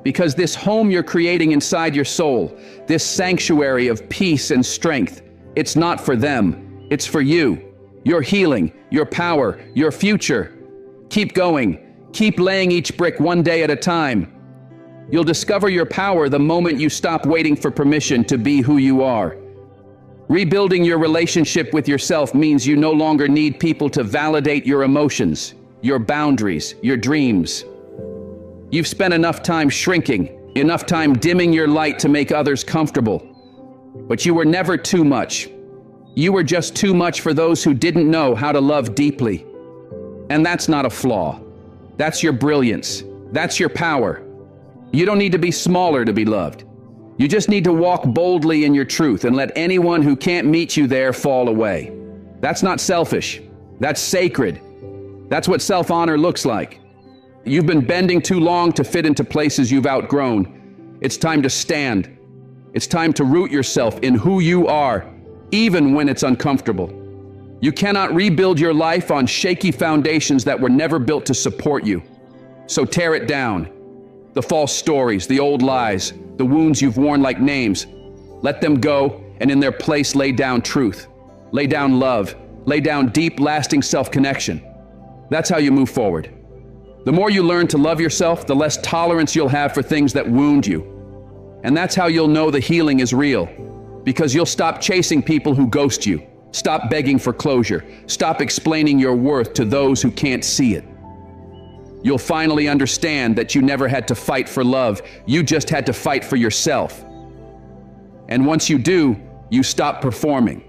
Because this home you're creating inside your soul, this sanctuary of peace and strength, it's not for them, it's for you. Your healing, your power, your future. Keep going. Keep laying each brick one day at a time. You'll discover your power the moment you stop waiting for permission to be who you are. Rebuilding your relationship with yourself means you no longer need people to validate your emotions, your boundaries, your dreams. You've spent enough time shrinking, enough time dimming your light to make others comfortable. But you were never too much. You were just too much for those who didn't know how to love deeply. And that's not a flaw. That's your brilliance. That's your power. You don't need to be smaller to be loved. You just need to walk boldly in your truth and let anyone who can't meet you there fall away. That's not selfish. That's sacred. That's what self-honor looks like. You've been bending too long to fit into places you've outgrown. It's time to stand. It's time to root yourself in who you are, even when it's uncomfortable. You cannot rebuild your life on shaky foundations that were never built to support you. So tear it down. The false stories, the old lies, the wounds you've worn like names. Let them go, and in their place lay down truth. Lay down love. Lay down deep, lasting self-connection. That's how you move forward. The more you learn to love yourself, the less tolerance you'll have for things that wound you. And that's how you'll know the healing is real. Because you'll stop chasing people who ghost you. Stop begging for closure. Stop explaining your worth to those who can't see it. You'll finally understand that you never had to fight for love. You just had to fight for yourself. And once you do, you stop performing.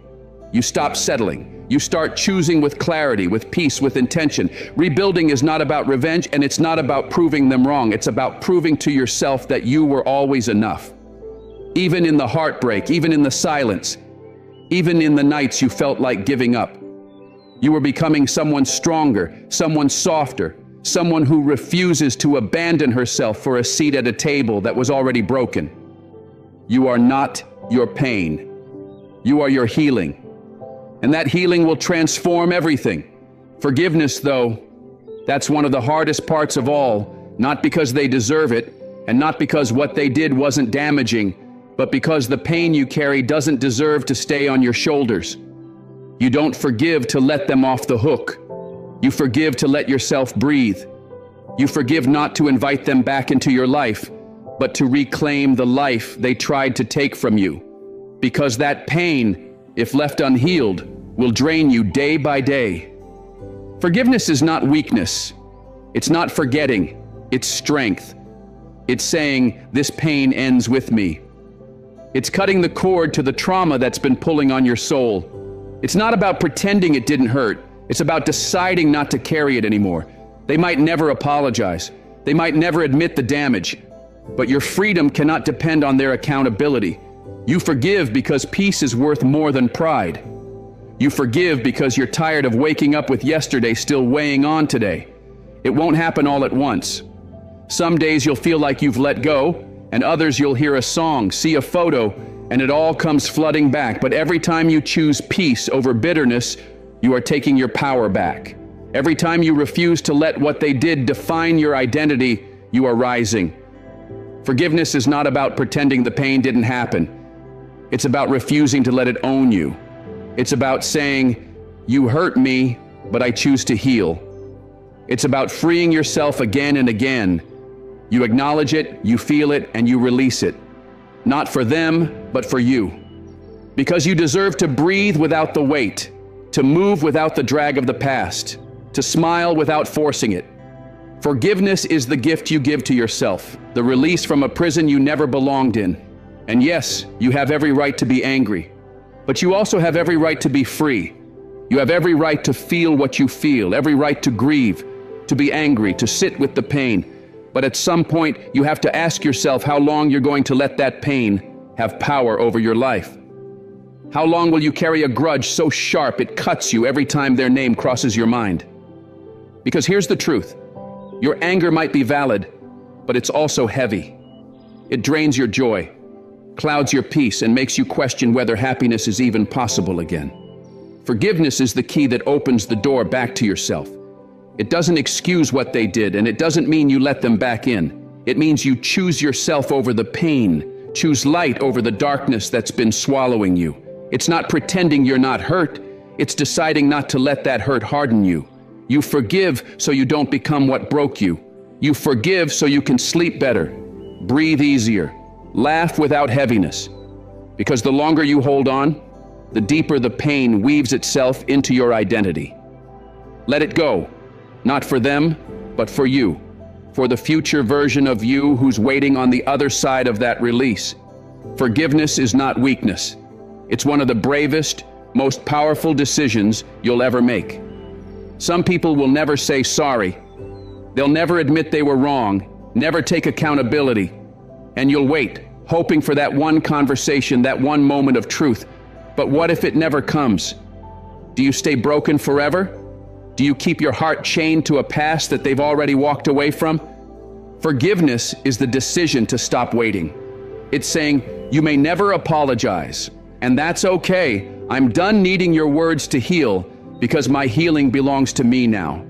You stop settling. You start choosing with clarity, with peace, with intention. Rebuilding is not about revenge, and it's not about proving them wrong. It's about proving to yourself that you were always enough. Even in the heartbreak, even in the silence, even in the nights you felt like giving up. You were becoming someone stronger, someone softer, someone who refuses to abandon herself for a seat at a table that was already broken. You are not your pain. You are your healing. And that healing will transform everything. Forgiveness, though, that's one of the hardest parts of all, not because they deserve it, and not because what they did wasn't damaging, but because the pain you carry doesn't deserve to stay on your shoulders. You don't forgive to let them off the hook. You forgive to let yourself breathe. You forgive not to invite them back into your life, but to reclaim the life they tried to take from you. Because that pain, if left unhealed, will drain you day by day. Forgiveness is not weakness. It's not forgetting. It's strength. It's saying, this pain ends with me. It's cutting the cord to the trauma that's been pulling on your soul. It's not about pretending it didn't hurt. It's about deciding not to carry it anymore. They might never apologize. They might never admit the damage. But your freedom cannot depend on their accountability. You forgive because peace is worth more than pride. You forgive because you're tired of waking up with yesterday still weighing on today. It won't happen all at once. Some days you'll feel like you've let go, and others you'll hear a song, see a photo, and it all comes flooding back. But every time you choose peace over bitterness, you are taking your power back. Every time you refuse to let what they did define your identity, you are rising. Forgiveness is not about pretending the pain didn't happen. It's about refusing to let it own you. It's about saying, you hurt me, but I choose to heal. It's about freeing yourself again and again. You acknowledge it, you feel it, and you release it. Not for them, but for you. Because you deserve to breathe without the weight, to move without the drag of the past, to smile without forcing it. Forgiveness is the gift you give to yourself, the release from a prison you never belonged in. And yes, you have every right to be angry, but you also have every right to be free. You have every right to feel what you feel, every right to grieve, to be angry, to sit with the pain. But at some point, you have to ask yourself how long you're going to let that pain have power over your life. How long will you carry a grudge so sharp it cuts you every time their name crosses your mind? Because here's the truth. Your anger might be valid, but it's also heavy. It drains your joy, clouds your peace, and makes you question whether happiness is even possible again. Forgiveness is the key that opens the door back to yourself. It doesn't excuse what they did, and it doesn't mean you let them back in. It means you choose yourself over the pain, choose light over the darkness that's been swallowing you. It's not pretending you're not hurt. It's deciding not to let that hurt harden you. You forgive so you don't become what broke you. You forgive so you can sleep better, breathe easier, laugh without heaviness. Because the longer you hold on, the deeper the pain weaves itself into your identity. Let it go, not for them, but for you, for the future version of you who's waiting on the other side of that release. Forgiveness is not weakness. It's one of the bravest, most powerful decisions you'll ever make. Some people will never say sorry. They'll never admit they were wrong, never take accountability. And you'll wait, hoping for that one conversation, that one moment of truth. But what if it never comes? Do you stay broken forever? Do you keep your heart chained to a past that they've already walked away from? Forgiveness is the decision to stop waiting. It's saying, you may never apologize, and that's okay. I'm done needing your words to heal because my healing belongs to me now.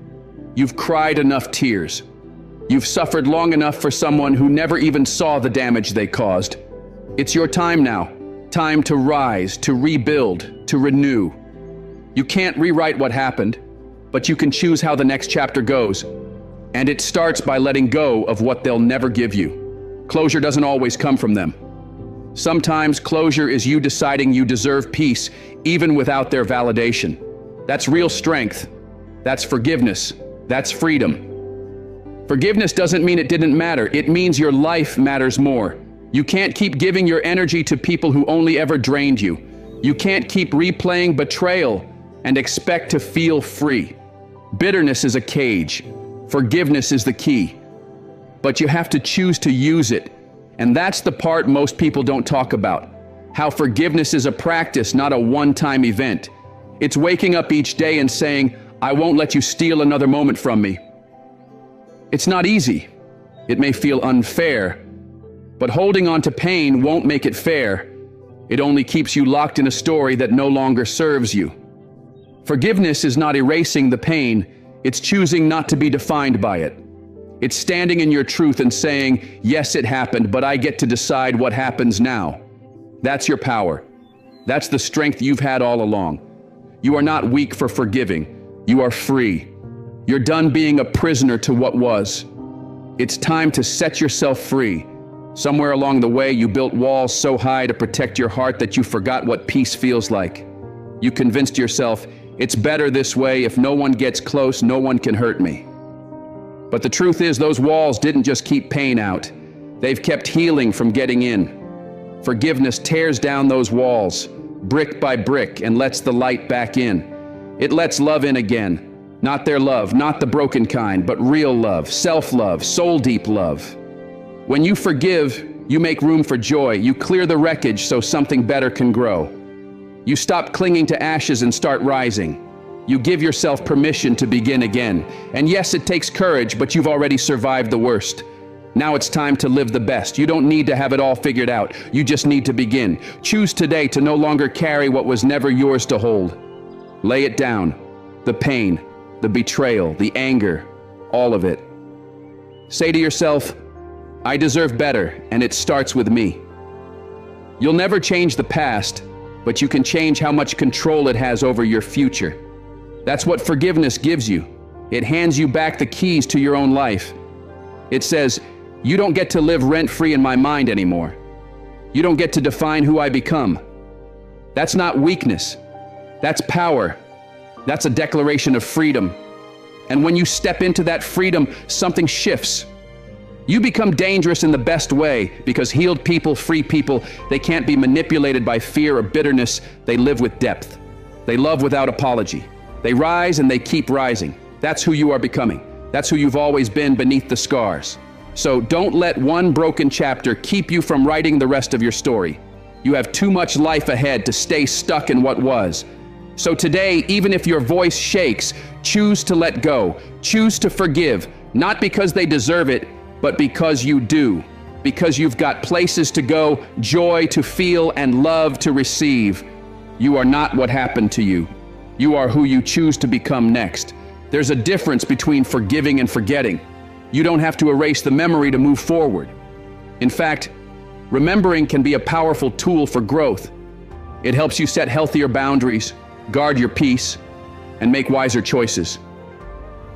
You've cried enough tears. You've suffered long enough for someone who never even saw the damage they caused. It's your time now. Time to rise, to rebuild, to renew. You can't rewrite what happened, but you can choose how the next chapter goes. And it starts by letting go of what they'll never give you. Closure doesn't always come from them. Sometimes closure is you deciding you deserve peace, even without their validation. That's real strength. That's forgiveness. That's freedom. Forgiveness doesn't mean it didn't matter. It means your life matters more. You can't keep giving your energy to people who only ever drained you. You can't keep replaying betrayal and expect to feel free. Bitterness is a cage. Forgiveness is the key. But you have to choose to use it. And that's the part most people don't talk about. How forgiveness is a practice, not a one-time event. It's waking up each day and saying, I won't let you steal another moment from me. It's not easy. It may feel unfair, but holding on to pain won't make it fair. It only keeps you locked in a story that no longer serves you. Forgiveness is not erasing the pain. It's choosing not to be defined by it. It's standing in your truth and saying, yes, it happened, but I get to decide what happens now. That's your power. That's the strength you've had all along. You are not weak for forgiving. You are free. You're done being a prisoner to what was. It's time to set yourself free. Somewhere along the way, you built walls so high to protect your heart that you forgot what peace feels like. You convinced yourself, it's better this way. If no one gets close, no one can hurt me. But the truth is, those walls didn't just keep pain out. They've kept healing from getting in. Forgiveness tears down those walls, brick by brick, and lets the light back in. It lets love in again. Not their love, not the broken kind, but real love, self-love, soul-deep love. When you forgive, you make room for joy. You clear the wreckage so something better can grow. You stop clinging to ashes and start rising. You give yourself permission to begin again. And yes, it takes courage, but you've already survived the worst. Now it's time to live the best. You don't need to have it all figured out. You just need to begin. Choose today to no longer carry what was never yours to hold. Lay it down. The pain, the betrayal, the anger, all of it. Say to yourself, I deserve better, and it starts with me. You'll never change the past, but you can change how much control it has over your future. That's what forgiveness gives you. It hands you back the keys to your own life. It says, you don't get to live rent-free in my mind anymore. You don't get to define who I become. That's not weakness. That's power. That's a declaration of freedom. And when you step into that freedom, something shifts. You become dangerous in the best way, because healed people, free people, they can't be manipulated by fear or bitterness. They live with depth. They love without apology. They rise and they keep rising. That's who you are becoming. That's who you've always been beneath the scars. So don't let one broken chapter keep you from writing the rest of your story. You have too much life ahead to stay stuck in what was. So today, even if your voice shakes, choose to let go. Choose to forgive, not because they deserve it, but because you do. Because you've got places to go, joy to feel, and love to receive. You are not what happened to you. You are who you choose to become next. There's a difference between forgiving and forgetting. You don't have to erase the memory to move forward. In fact, remembering can be a powerful tool for growth. It helps you set healthier boundaries, guard your peace, and make wiser choices.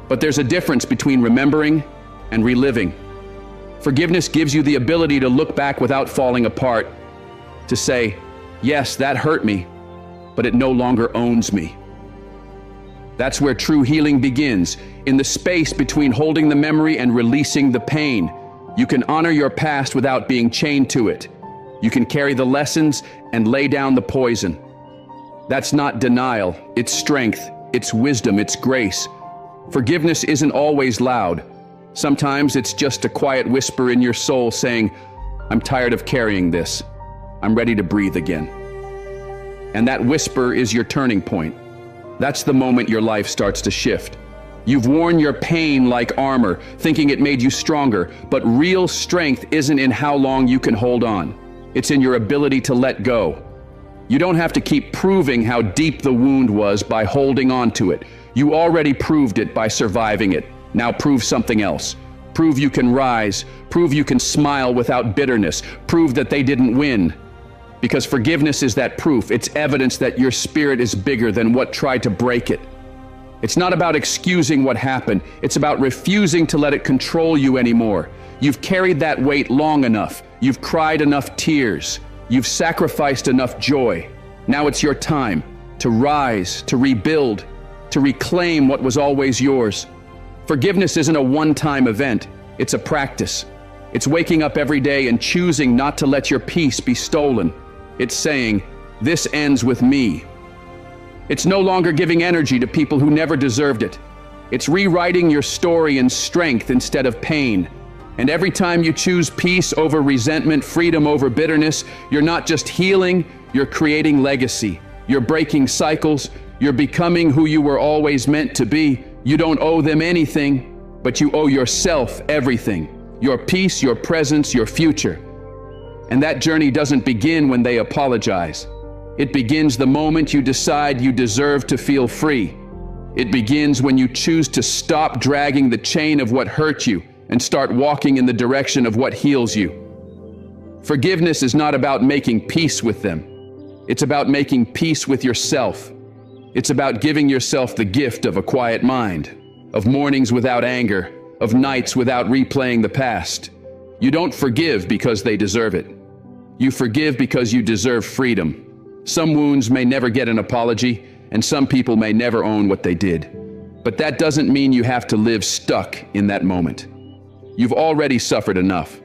But there's a difference between remembering and reliving. Forgiveness gives you the ability to look back without falling apart, to say, yes, that hurt me, but it no longer owns me. That's where true healing begins, in the space between holding the memory and releasing the pain. You can honor your past without being chained to it. You can carry the lessons and lay down the poison. That's not denial, it's strength, it's wisdom, it's grace. Forgiveness isn't always loud. Sometimes it's just a quiet whisper in your soul saying, I'm tired of carrying this. I'm ready to breathe again. And that whisper is your turning point. That's the moment your life starts to shift. You've worn your pain like armor, thinking it made you stronger, but real strength isn't in how long you can hold on. It's in your ability to let go. You don't have to keep proving how deep the wound was by holding on to it. You already proved it by surviving it. Now prove something else. Prove you can rise. Prove you can smile without bitterness. Prove that they didn't win. Because forgiveness is that proof. It's evidence that your spirit is bigger than what tried to break it. It's not about excusing what happened. It's about refusing to let it control you anymore. You've carried that weight long enough. You've cried enough tears. You've sacrificed enough joy. Now it's your time to rise, to rebuild, to reclaim what was always yours. Forgiveness isn't a one-time event. It's a practice. It's waking up every day and choosing not to let your peace be stolen. It's saying, this ends with me. It's no longer giving energy to people who never deserved it. It's rewriting your story in strength instead of pain. And every time you choose peace over resentment, freedom over bitterness, you're not just healing, you're creating legacy. You're breaking cycles. You're becoming who you were always meant to be. You don't owe them anything, but you owe yourself everything. Your peace, your presence, your future. And that journey doesn't begin when they apologize. It begins the moment you decide you deserve to feel free. It begins when you choose to stop dragging the chain of what hurt you and start walking in the direction of what heals you. Forgiveness is not about making peace with them. It's about making peace with yourself. It's about giving yourself the gift of a quiet mind, of mornings without anger, of nights without replaying the past. You don't forgive because they deserve it. You forgive because you deserve freedom. Some wounds may never get an apology, and some people may never own what they did. But that doesn't mean you have to live stuck in that moment. You've already suffered enough.